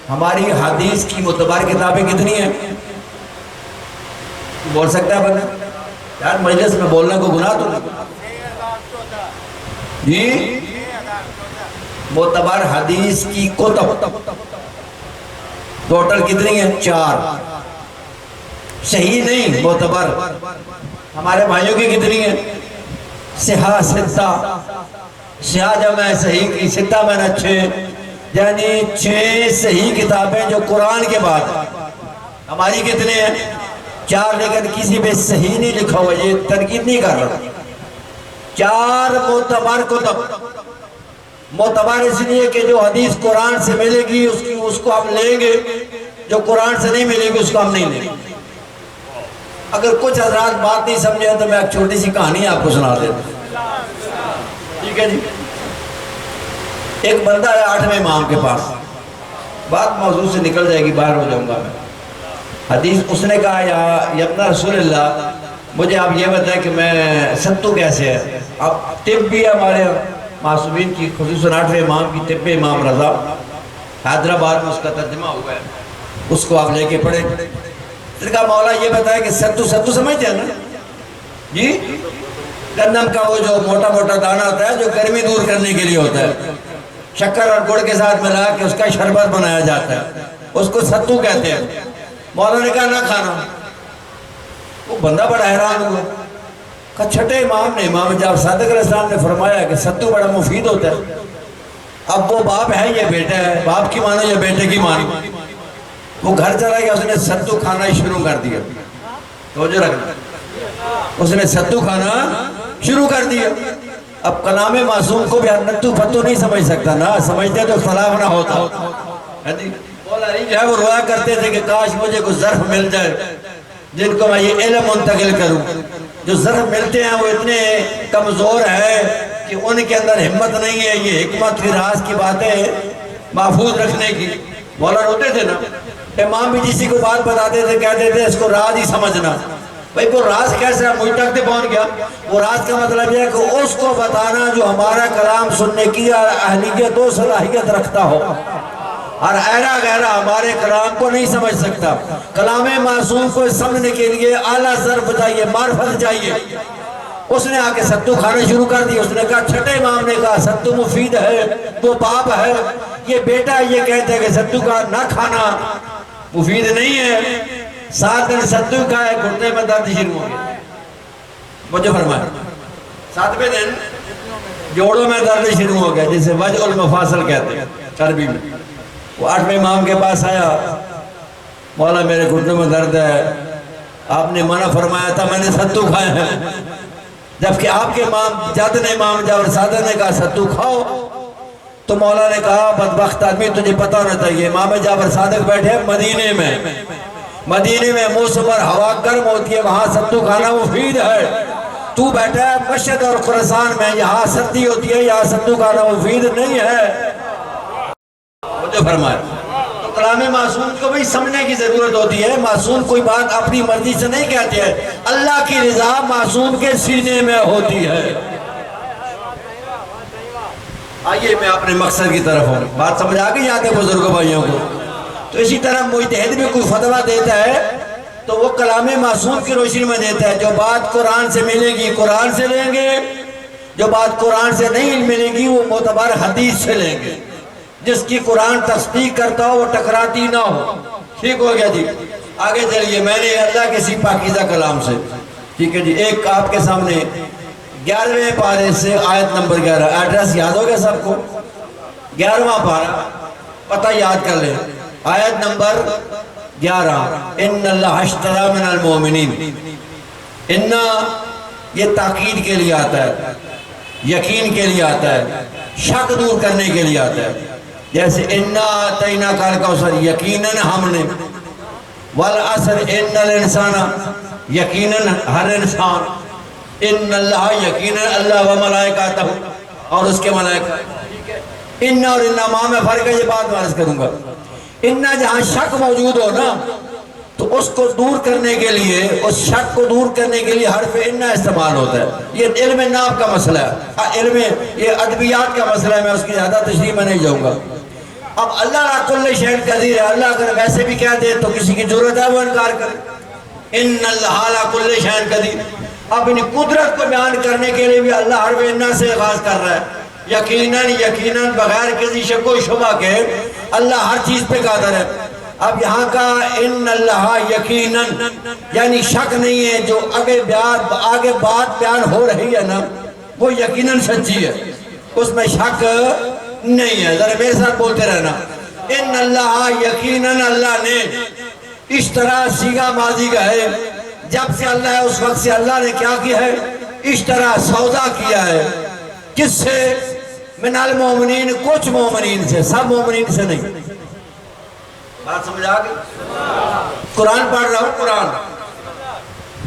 ہماری حدیث کی معتبر کتابیں کتنی ہیں بول سکتا ہے بندہ؟ یار مجلس میں بولنے کو گناہ تو نہیں جی. معتبر حدیث کی کتب ٹوٹل کتنی ہیں؟ 4. صحیح نہیں, معتبر. ہمارے بھائیوں کی کتنی ہیں؟ صحاح 6. صحاح جمع ہے صحیح کی, 6 میں نے 6, یعنی 6 صحیح کتابیں جو قرآن کے بعد. ہماری کتنے ہیں؟ 4, لیکن کسی پہ صحیح نہیں لکھا ہوا, یہ تنقید نہیں کر رہا. 4 معتبر کتب. معتبر اس لیے کہ جو حدیث قرآن سے ملے گی اس کو ہم لیں گے, جو قرآن سے نہیں ملے گی اس کو ہم نہیں لیں گے. اگر کچھ حضرات بات نہیں سمجھے تو میں ایک چھوٹی سی کہانی آپ کو سنا دیتا ہوں. ٹھیک ہے جی. ایک بندہ ہے 8ویں امام کے پاس, بات موضوع سے نکل جائے گی, باہر ہو جاؤں گا میں. حدیث اس نے کہا یا ابن رسول اللہ, مجھے آپ یہ بتائیں کہ میں ستو کیسے ہے. اب طب بھی ہمارے معصومین کی, خصوصاً 8ویں امام کی طب امام رضا, حیدرآباد میں اس کا ترجمہ ہوا ہے, اس کو آپ لے کے پڑھیں. اس نے کہا مولا یہ بتائیں کہ ستو سمجھتے ہیں نا جی؟ گندم کا وہ جو موٹا موٹا دانہ ہوتا ہے جو گرمی دور کرنے کے لیے ہوتا ہے, شکر اور گڑ کے ساتھ ملا کے اس کا شربت بنایا جاتا ہے, اس کو ستو کہتے ہیں. مولا نے کہا نہ کھانا. وہ بندہ بڑا حیران ہوا, کہا چھٹے امام نے, امام جعفر صادق علیہ السلام نے فرمایا کہ ستو بڑا مفید ہوتا ہے. اب وہ باپ ہے یہ بیٹا ہے, باپ کی مانو یا بیٹے کی مانو. وہ گھر چلا گیا, اس نے ستو کھانا شروع کر دیا. توجہ رکھنا, اس نے ستو کھانا شروع کر دیا. اب کلام معصوم کو بھی نتو فتو نہیں سمجھ سکتا نا, سمجھتے تو اختلاف نہ ہوتا. مولا علی جو ہے وہ رویا کرتے تھے کہ کاش مجھے کوئی ظرف مل جائے جن کو میں یہ علم منتقل کروں. جو ظرف ملتے ہیں وہ اتنے کمزور ہیں کہ ان کے اندر ہمت نہیں ہے یہ حکمت کی راز کی باتیں محفوظ رکھنے کی. مولا روتے تھے نا. امام بھی جسی کو بات بتاتے تھے, کہتے تھے اس کو راز ہی سمجھنا. بھئی وہ راز کیسے ہے, مجھ تک تے پہنچ گیا. وہ راز کا مطلب یہ ہے کہ اس کو بتانا جو ہمارا کلام سننے کی اہلیت و صلاحیت رکھتا ہو, اور ایرا غیرہ ہمارے کلام کو نہیں سمجھ سکتا. کلام معصوم کو سمجھنے کے لیے اعلیٰ ظرف چاہیے, معرفت چاہیے. اس نے آ کے ستو کھانا شروع کر دی. اس نے کہا, چھٹے امام نے کہا ستو مفید ہے, وہ باپ ہے, یہ بیٹا یہ کہتے ہیں کہ ستو کا نہ کھانا مفید نہیں ہے. 7 دن ستو کھائے, گھٹنے میں درد شروع ہو گیا. مجھے فرمایا 7ویں دن جوڑوں میں درد شروع ہو گیا، جسے وجع المفاصل کہتے ہیں عربی میں۔ وہ 8ویں امام کے پاس آیا، مولا میرے گھٹنوں میں درد ہے، آپ نے منع فرمایا تھا، میں نے ستو کھائے ہیں، جبکہ آپ کے امام جد نے امام جعفر صادق نے کہا ستو کھاؤ، تو مولا نے کہا بدبخت آدمی تجھے پتہ ہونا چاہیے، امام جعفر صادق بیٹھے مدینے میں، مدینے میں موسم پر ہوا گرم ہوتی ہے، وہاں ستو کھانا مفید ہے، تو بیٹھا ہے مشہد اور خراسان میں، یہاں سردی ہوتی ہے، یہاں ستو کھانا مفید نہیں ہے، مجھے فرمایا۔ تو کلام معصوم کو بھی سمجھنے کی ضرورت ہوتی ہے، معصوم کوئی بات اپنی مرضی سے نہیں کہتے ہیں، اللہ کی رضا معصوم کے سینے میں ہوتی ہے۔ آئیے میں اپنے مقصد کی طرف ہوں، بات سمجھ آگئی یہاں کے بزرگوں بھائیوں کو۔ تو اسی طرح مجتہد بھی کوئی فتویٰ دیتا ہے تو وہ کلام معصوم کی روشنی میں دیتا ہے، جو بات قرآن سے ملے گی قرآن سے لیں گے، جو بات قرآن سے نہیں ملے گی وہ معتبر حدیث سے لیں گے، جس کی قرآن تصدیق کرتا ہو وہ ٹکراتی نہ ہو۔ ٹھیک ہو گیا جی، آگے چلیے، میں نے اللہ کے سی پاکیزہ کلام سے، ٹھیک ہے جی، ایک آپ کے سامنے 11ویں پارے سے آیت نمبر 11، ایڈریس یاد ہو گیا سب کو؟ 11واں پارہ، پتہ یاد کر لیں، آیت نمبر 11، ان اللہ اشتری من المؤمنین، ان یہ تاکید کے لیے آتا ہے، یقین کے لیے آتا ہے، شک دور کرنے کے لیے آتا ہے، جیسے انا اعطیناک الکوثر، یقیناً ہم نے، والعصر ان الانسان، یقیناً ہر انسان، ان اللہ یقیناً اللہ و ملائکاتہ، اور اس کے ملائکہ، ان اور انما میں فرق ہے، یہ بات عرض کروں گا۔ ان جہاں شک موجود ہو نا تو اس کو دور کرنے کے لیے، اس شک کو دور کرنے کے لیے حرف ان استعمال ہوتا ہے۔ یہ علم ناف کا مسئلہ ہے، علم یہ ادبیات کا مسئلہ ہے، میں اس کی زیادہ تشریح میں نہیں جاؤں گا۔ اب اللہ علی کل شیء قدیر ہے، اللہ اگر ویسے بھی کہہ دے تو کسی کی ضرورت ہے وہ انکار کرے، ان اللہ علی کل شیء قدیر۔ اب ان قدرت کو بیان کرنے کے لیے بھی اللہ حرف ان سے آغاز کر رہا ہے، یقیناً بغیر کسی شک و شبہ کے اللہ ہر چیز پہ قادر ہے۔ اب یہاں کا ان اللہ یقیناً یعنی شک نہیں ہے، جو آگے بات بیان ہو رہی ہے نا وہ یقیناً سچی ہے، اس میں شک نہیں ہے۔ ذرا میرے ساتھ بولتے رہنا، ان اللہ یقیناً اللہ نے، اشترا صیغہ ماضی کا ہے، جب سے اللہ ہے اس وقت سے اللہ نے کیا کیا ہے؟ اشترا سودا کیا ہے، کس سے؟ من المومنین، کچھ مومنین سے، سب مومنین سے نہیں۔ بات سمجھ آگئی؟ قرآن پڑھ رہا ہوں، قرآن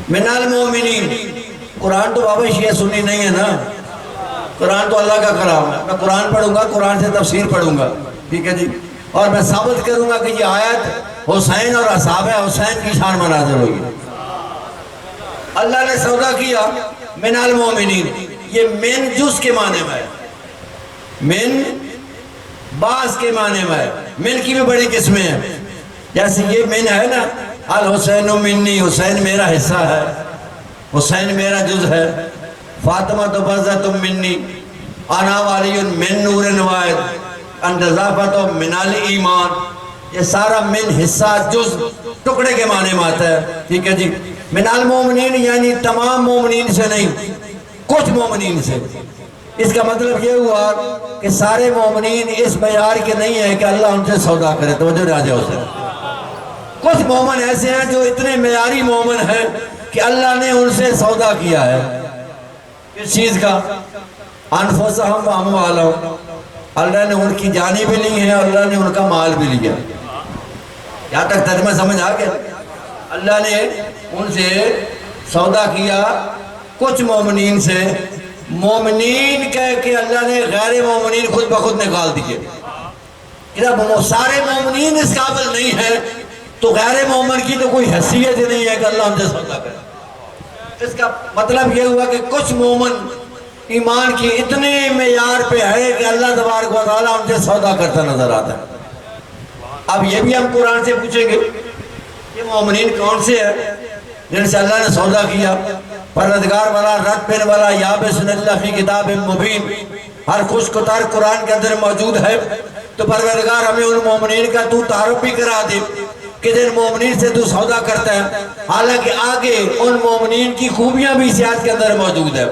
من المومنین، قرآن تو بابا شیعہ سنی نہیں ہے نا، قرآن تو اللہ کا کلام ہے، میں قرآن پڑھوں گا، قرآن سے تفسیر پڑھوں گا، ٹھیک ہے جی، اور میں ثابت کروں گا کہ یہ آیت حسین اور اصحاب حسین کی شان میں نازل ہوئی۔ اللہ نے سودا کیا من المومنین، یہ من جز کے معنی میں ہے، من بعض کے معنی میں ہے، من کی بھی بڑی قسمیں ہیں، جیسے یہ من ہے نا، الحسین منی، حسین میرا حصہ ہے، حسین میرا جز ہے، فاطمہ تو بزت منی، انا والی من نور واحد، اندضافت من الایمان، یہ سارا من حصہ جز ٹکڑے کے معنی میں آتا ہے، ٹھیک ہے جی۔ من المومنین یعنی تمام مومنین سے نہیں، کچھ مومنین سے۔ اس کا مطلب یہ ہوا کہ سارے مومنین اس معیار کے نہیں ہیں کہ اللہ ان سے سودا کرے، توجہ راجہ ہوتا ہے۔ کچھ مومن ایسے ہیں جو اتنے معیاری مومن ہیں کہ اللہ نے ان سے سودا کیا ہے، کس چیز کا؟ انفسہم و اموالہم، اللہ نے ان کی جانیں بھی لی ہیں، اللہ نے ان کا مال بھی لیا۔ یہاں تک ترجمہ سمجھ آ گیا؟ اللہ نے ان سے سودا کیا کچھ مومنین سے، مومنین کہہ کے اللہ نے غیر مومنین خود بخود نکال دیے۔ جب سارے مومنین اس قابل نہیں ہیں تو غیر مومن کی تو کوئی حیثیت ہی نہیں ہے کہ اللہ ان سے سودا کرے۔ اس کا مطلب یہ ہوا کہ کچھ مومن ایمان کی اتنے معیار پہ ہے کہ اللہ تبارک و تعالیٰ ان سے سودا کرتا نظر آتا ہے۔ اب یہ بھی ہم قرآن سے پوچھیں گے یہ مومنین کون سے ہیں جن سے اللہ نے سودا کیا؟ پروردگار والا رد پن والا یابسن اللہ فی کتاب مبین، ہر خشک و تر قرآن کے اندر موجود ہے۔ تو پروردگار ہمیں ان مومنین کا تو تعارف بھی کرا دے کہ جن مومنین سے تو سودا کرتا ہے، حالانکہ آگے ان مومنین کی خوبیاں بھی اس آیت کے اندر موجود ہے۔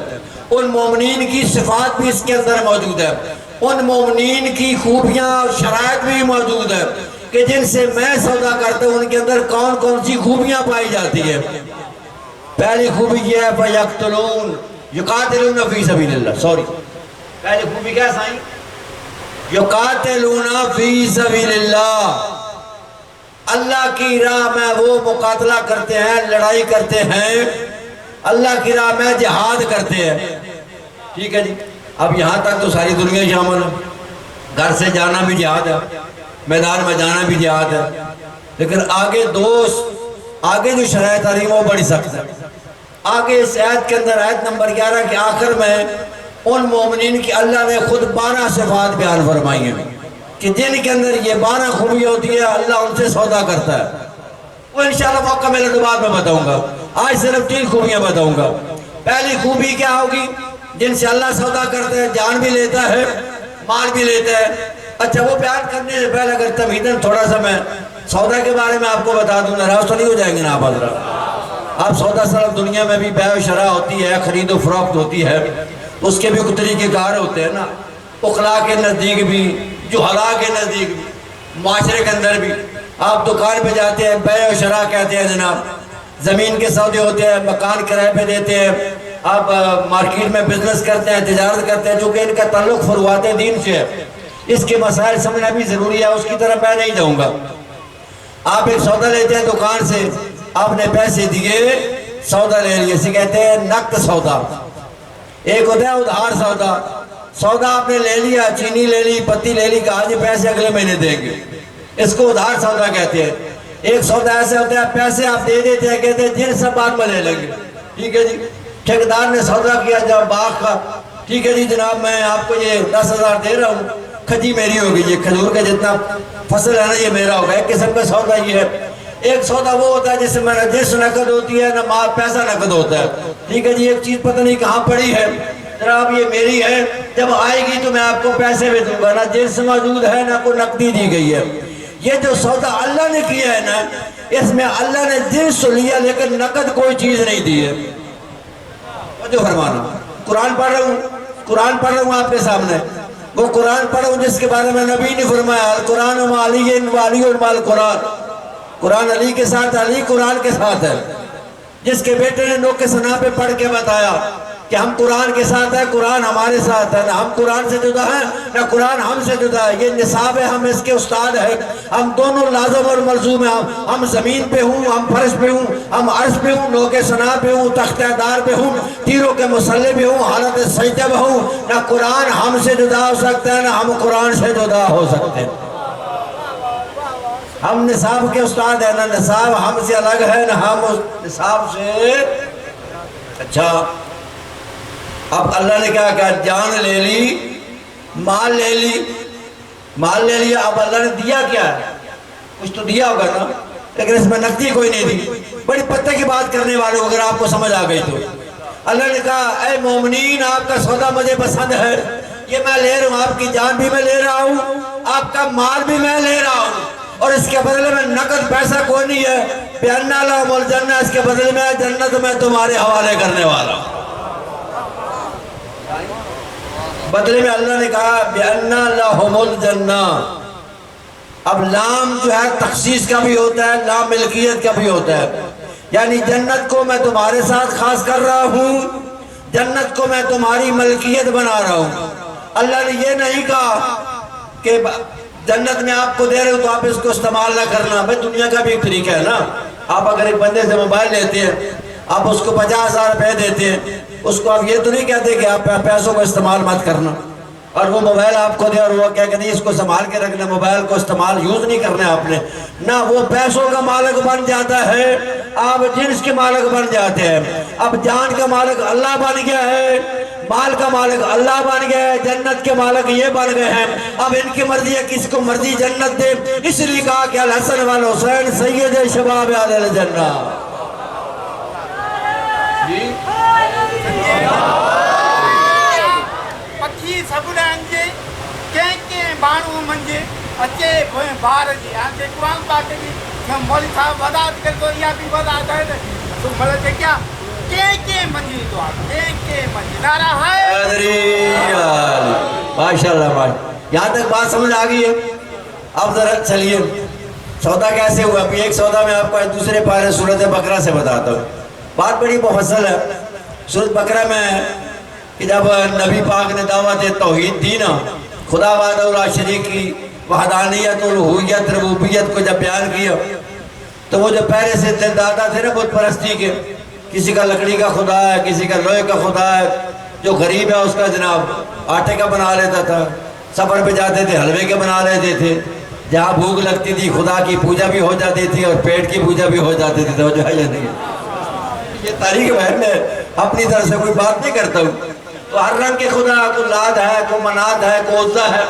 ان مومنین کی صفات بھی اس کے اندر موجود ہے، ان مومنین کی خوبیاں اور شرائط بھی موجود ہے کہ جن سے میں سودا کرتا ہوں ان کے اندر کون کون سی خوبیاں پائی جاتی ہے۔ پہلی خوبی یہ ہے فَيَقْتُلُونَ يُقَاتِلُونَ فِي سَبِيلِ اللَّهِ پہلی خوبی کیا سائیں؟ يُقَاتِلُونَ فِي سَبِيلِ اللَّهِ، اللہ کی راہ میں وہ مقاتلہ کرتے ہیں، لڑائی کرتے ہیں، اللہ کی راہ میں جہاد کرتے ہیں۔ ٹھیک ہے جی، اب یہاں تک تو ساری دنیا شامل ہے، گھر سے جانا بھی جہاد ہے، میدان میں جانا بھی جہاد ہے، لیکن آگے جو شرائط آ رہی ہے وہ بڑی سخت ہے۔ آگے اس آیت کے اندر آیت نمبر 11 کے آخر میں ان مومنین کی اللہ نے خود 12 صفات بیان فرمائی ہیں کہ جن کے اندر یہ 12 خوبی ہوتی ہے، اللہ ان سے سودا کرتا ہے۔ وہ انشاءاللہ موقع ملے تو بعد میں بتاؤں گا، آج صرف 3 خوبیاں بتاؤں گا۔ پہلی خوبی کیا ہوگی؟ جن سے اللہ سودا کرتا ہے، جان بھی لیتا ہے، مال بھی لیتا ہے۔ اچھا، وہ بیان کرنے سے پہلے اگر تمہیداً تھوڑا سا میں سودا کے بارے میں آپ کو بتا دوں، ناراض تو نہیں ہو جائیں گے نا آپ حضرات؟ آپ سودا صرف دنیا میں بھی بیع و شراء ہوتی ہے، خرید و فروخت ہوتی ہے، اس کے بھی کچھ طریقے کار ہوتے ہیں نا، اخلاء کے نزدیک بھی، جہلاء کے نزدیک بھی، معاشرے کے اندر بھی۔ آپ دکان پہ جاتے ہیں، بیع و شراء کہتے ہیں جناب، زمین کے سودے ہوتے ہیں، مکان کرائے پہ دیتے ہیں، آپ مارکیٹ میں بزنس کرتے ہیں، تجارت کرتے ہیں، چونکہ ان کا تعلق فروعات دین سے ہے، اس کے مسائل سمجھنا بھی ضروری ہے، اس کی طرف میں نہیں جاؤں گا۔ آپ ایک سودا لیتے ہیں دکان سے، آپ نے پیسے دیے، سودا لے لیے، اسے کہتے ہیں نقد سودا۔ ایک ہوتا ہے ادھار سودا، سودا آپ نے لے لیا، چینی لے لی، پتی لے لی، کہا جی پیسے اگلے مہینے دیں گے، اس کو ادھار سودا کہتے ہیں۔ ایک سودا ایسے ہوتا ہے پیسے آپ دے دیتے ہیں، کہتے ہیں جن سب بعد میں لے لیں گے، ٹھیک ہے جی۔ ٹھیکیدار نے سودا کیا جب باغ کا، ٹھیک ہے جی جناب میں آپ کو یہ 10,000 دے رہا ہوں، کھجی میری ہوگی، یہ کھجور کا جتنا فصل ہے نا یہ میرا ہوگا، ایک قسم کا سودا یہ ہے۔ ایک سودا وہ ہوتا ہے جس میں نہ جنس نقد ہوتی ہے نہ مال پیسہ نقد ہوتا ہے، ٹھیک ہے جی۔ ایک چیز پتہ نہیں کہاں پڑی ہے، جناب یہ میری ہے، جب آئے گی تو میں آپ کو پیسے بھی دوں گا، نہ جنس موجود ہے نہ کوئی نقدی دی گئی ہے۔ یہ جو سودا اللہ نے کیا ہے نا، اس میں اللہ نے جنس لیا لیکن نقد کوئی چیز نہیں دی ہے۔ جو فرمانا قرآن پڑھ رہا ہوں آپ کے سامنے، وہ قرآن پڑھ رہا ہوں جس کے بارے میں نبی نے فرمایا القرآن و علی والی المال قرآن، قرآن علی کے ساتھ، علی قرآن کے ساتھ ہے۔ جس کے بیٹے نے نوک ثنا پہ پڑھ کے بتایا کہ ہم قرآن کے ساتھ ہیں، قرآن ہمارے ساتھ ہے، نہ ہم قرآن سے جدا ہیں نہ قرآن ہم سے جدا ہے، یہ نصاب ہے، ہم اس کے استاد ہیں، ہم دونوں لازم اور ملزوم ہیں، ہم زمین پہ ہوں، ہم فرش پہ ہوں، ہم عرش پہ ہوں، نوک ثنا پہ ہوں، تختہ دار پہ ہوں، تیروں کے مسلح پہ ہوں، حالت سجدہ پہ ہوں، نہ قرآن ہم سے جدا ہو سکتا ہے نہ ہم قرآن سے جدا ہو سکتے ہیں۔ ہم نصاب کے استاد ہیں، نہ نصاب ہم سے الگ ہے نہ ہم نصاب سے۔ اچھا، اب اللہ نے کہا کہ جان لے لی، مال لے لیا، اب اللہ نے دیا کیا ہے؟ کچھ تو دیا ہوگا نا، لیکن اس میں نقدی کوئی نہیں دی۔ بڑی پتے کی بات کرنے والے اگر آپ کو سمجھ آ گئی تو اللہ نے کہا اے مومنین آپ کا سودا مجھے پسند ہے، یہ میں لے رہا ہوں، آپ کی جان بھی میں لے رہا ہوں، آپ کا مال بھی میں لے رہا ہوں، اور اس کے بدلے میں نقد پیسہ کوئی نہیں ہے۔ بِأَنَّ لَهُمُ الْجَنَّةَ، اس کے بدلے میں جنت میں تمہارے حوالے کرنے والا ہوں۔ بدلے میں اللہ نے کہا بِأَنَّ لَهُمُ الْجَنَّةَ۔ اب لام جو ہے تخصیص کا بھی ہوتا ہے، لام ملکیت کا بھی ہوتا ہے، یعنی جنت کو میں تمہارے ساتھ خاص کر رہا ہوں، جنت کو میں تمہاری ملکیت بنا رہا ہوں۔ اللہ نے یہ نہیں کہا کہ جنت میں آپ کو دے رہے ہو تو آپ اس کو استعمال نہ کرنا۔ بھئی دنیا کا بھی ایک طریقہ ہے نا، آپ اگر ایک بندے سے موبائل لیتے ہیں، آپ اس کو 50,000 روپے دیتے ہیں، اس کو آپ یہ تو نہیں کہتے کہ آپ پیسوں کو استعمال مت کرنا، اور وہ موبائل آپ کو دے اور وہ کہہ کہ نہیں اس کو سنبھال کے رکھنا، موبائل کو استعمال یوز نہیں کرنا ہے آپ نے، نہ وہ پیسوں کا مالک بن جاتا ہے، آپ جنس کے مالک بن جاتے ہیں۔ اب جان کا مالک اللہ بن گیا ہے، مال کا مالک اللہ بن گیا ہے، جنت کے مالک یہ بن گئے ہیں۔ اب ان کی مرضی ہے، کس کو مرضی جنت دے، اس لیے کہا کہ الحسن والحسین سید شباب اہل الجنہ۔ پکھی سبڑے انجے کہیں بانو منجے اچھے بار جی آنجے قرآن پاک کی مولی صاحب وضاحت کر دو، یہ بھی وضاحت ہے تو ملتے کیا کے منجی دعا کے منجی نعرہ ہے حیدری ماشاء اللہ یہاں تک بات سمجھ آ گئی ہے. اب ذرا چلیے سودا کیسے ہوا. ابھی ایک سودا میں آپ کو دوسرے پارے سورۃ بقرہ سے بتاتا ہوں. بات بڑی مفصل ہے. سورۃ بقرہ میں کہ جب نبی پاک نے دعوت توحید دی نا, خدا وحدہ لا شریک کی وحدانیت الوہیت ربوبیت کو جب بیان کیا, تو وہ جو پہلے سے دل دادا تھے نا بت پرستی کے, کسی کا لکڑی کا خدا ہے, کسی کا لوہے کا خدا ہے, جو غریب ہے اس کا جناب آٹے کا بنا لیتا تھا, سفر پہ جاتے تھے حلوے کے بنا لیتے تھے, جہاں بھوک لگتی تھی خدا کی پوجا بھی ہو جاتی تھی اور پیٹ کی پوجا بھی ہو جاتی تھی. توجہ ہے یا نہیں؟ یہ تاریخ ہے, میں اپنی طرف سے کوئی بات نہیں کرتا ہوں. تو ہر رنگ کے خدا, کوئی لات ہے, کوئی منات ہے, کوئی عزا ہے,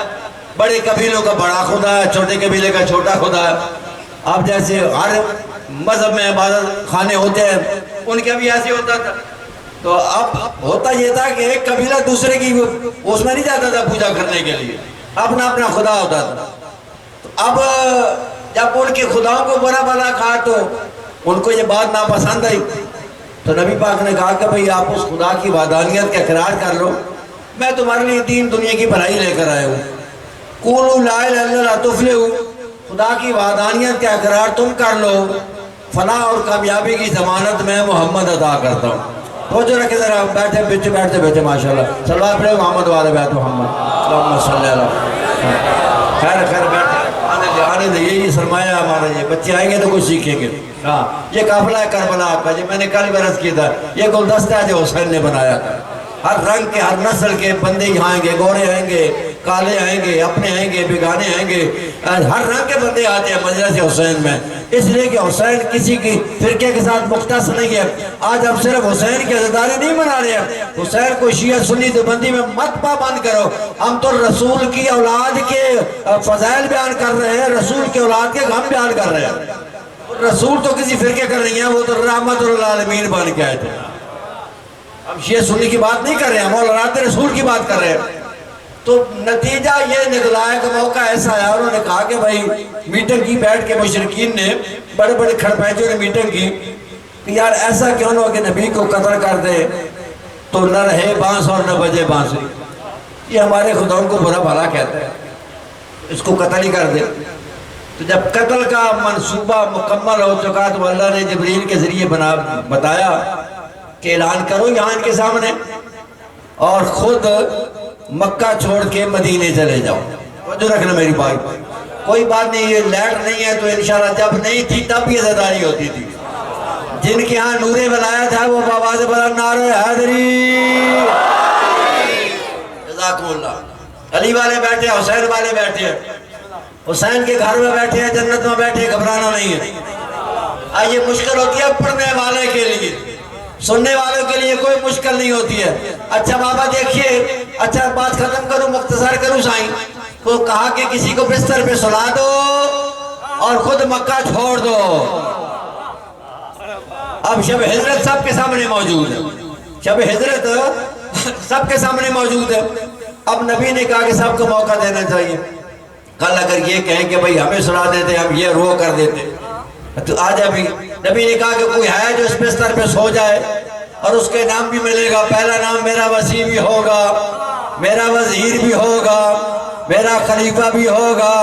بڑے قبیلوں کا بڑا خدا ہے, چھوٹے قبیلے کا چھوٹا خدا ہے. اب جیسے ہر مذہب میں عبادت خانے ہوتے ہیں, ان کے بھی ایسے ہوتا تھا. تو اب ہوتا یہ تھا کہ ایک قبیلہ دوسرے کی اس میں نہیں جاتا تھا پوجا کرنے کے لیے, اپنا اپنا خدا ہوتا تھا. تو اب جب ان کے خداؤں کو برا بھلا کہا تو ان کو یہ بات ناپسند آئی. تو نبی پاک نے کہا کہ بھئی آپ اس خدا کی وحدانیت کا اقرار کر لو, میں تمہارے لیے دین دنیا کی بھلائی لے کر آیا ہوں. قولوا لا الہ الا اللہ تفلحوا, خدا کی وحدانیت کا اقرار تم کر لو, فلاح اور کامیابی کی ضمانت میں محمد عطا کرتا ہوں. وہ جو رکھے ذرا بیٹھے بیٹھے ماشاءاللہ. صلوات پڑھے محمد والے بیت محمد اللہم صلی اللہ. خیر بیٹھے آنے دے, یہی سرمایہ ہمارا. یہ بچے آئیں گے تو کچھ سیکھیں گے. ہاں, یہ قافلہ ہے کربلا کا, جو میں نے کل بھی عرض کیا تھا, یہ گلدستہ ہے جو حسین نے بنایا تھا. ہر رنگ کے ہر نسل کے بندے یہاں آئیں گے, گورے آئیں گے, کالے آئیں گے, اپنے آئیں گے, بیگانے آئیں گے, ہر رنگ کے بندے آتے ہیں مجلس حسین میں. اس لیے کہ حسین کسی کی فرقے کے ساتھ مختص نہیں ہے. آج ہم صرف حسین کی عزاداری نہیں منا رہے ہیں, حسین کو شیعہ سنی دیوبندی میں مت پابند کرو. ہم تو رسول کی اولاد کے فضائل بیان کر رہے ہیں, رسول کی اولاد کے غم بیان کر رہے ہیں. رسول تو کسی فرقے کا نہیں ہے, وہ تو رحمت للعالمین بن کے آئے تھے. ہم شیعہ سنی کی بات نہیں کر رہے ہیں, ہم اولاد رسول کی بات کر رہے ہیں. تو نتیجہ یہ نکلا ہے کہ موقع ایسا ہے, انہوں نے کہا کہ بھائی میٹنگ کی, بیٹھ کے مشرکین نے بڑے بڑے کھڑپیچوں نے میٹنگ کی کہ یار ایسا کیوں نہ ہو کہ نبی کو قتل کر دے تو نہ رہے بانس اور نہ بجے بانسری. یہ ہمارے خداؤں کو برا بھلا کہتا ہے, اس کو قتل ہی کر دے. تو جب قتل کا منصوبہ مکمل ہو چکا تو اللہ نے جبریل کے ذریعے بتایا کہ اعلان کرو یہاں ان کے سامنے, اور خود مکہ چھوڑ کے مدینے چلے جاؤ. جو رکھنا میری بات, کوئی بات نہیں, یہ لیٹ نہیں ہے تو انشاءاللہ جب نہیں تھی تب یہ زداری ہوتی تھی. جن کے ہاں نور ولایت ہے وہ بابا سے بڑا نعرہ حیدری جزاکم اللہ. علی والے بیٹھے, حسین والے بیٹھے, حسین کے گھر میں بیٹھے ہیں, جنت میں بیٹھے, گھبرانا نہیں ہے. آئیے مشکل ہوتی ہے پڑھنے والے کے لیے, سننے والوں کے لیے کوئی مشکل نہیں ہوتی ہے. اچھا بابا دیکھیے, اچھا بات ختم کروں, مختصر کروں سائیں. وہ کہا کہ کسی کو بستر پہ سلا دو اور خود مکہ چھوڑ دو. اب شب ہجرت سب کے سامنے موجود ہے, شب ہجرت سب کے سامنے موجود ہے. اب نبی نے کہا کہ سب کو موقع دینا چاہیے. کل اگر یہ کہیں کہ بھئی ہمیں سلا دیتے, ہم یہ رو کر دیتے, تو آج ابھی نبی نے کہا کہ کوئی ہے جو اس بستر پہ سو جائے اور اس کے نام بھی ملے گا. پہلا نام میرا وسیع بھی ہوگا, میرا وزیر بھی ہوگا, میرا خلیفہ بھی ہوگا,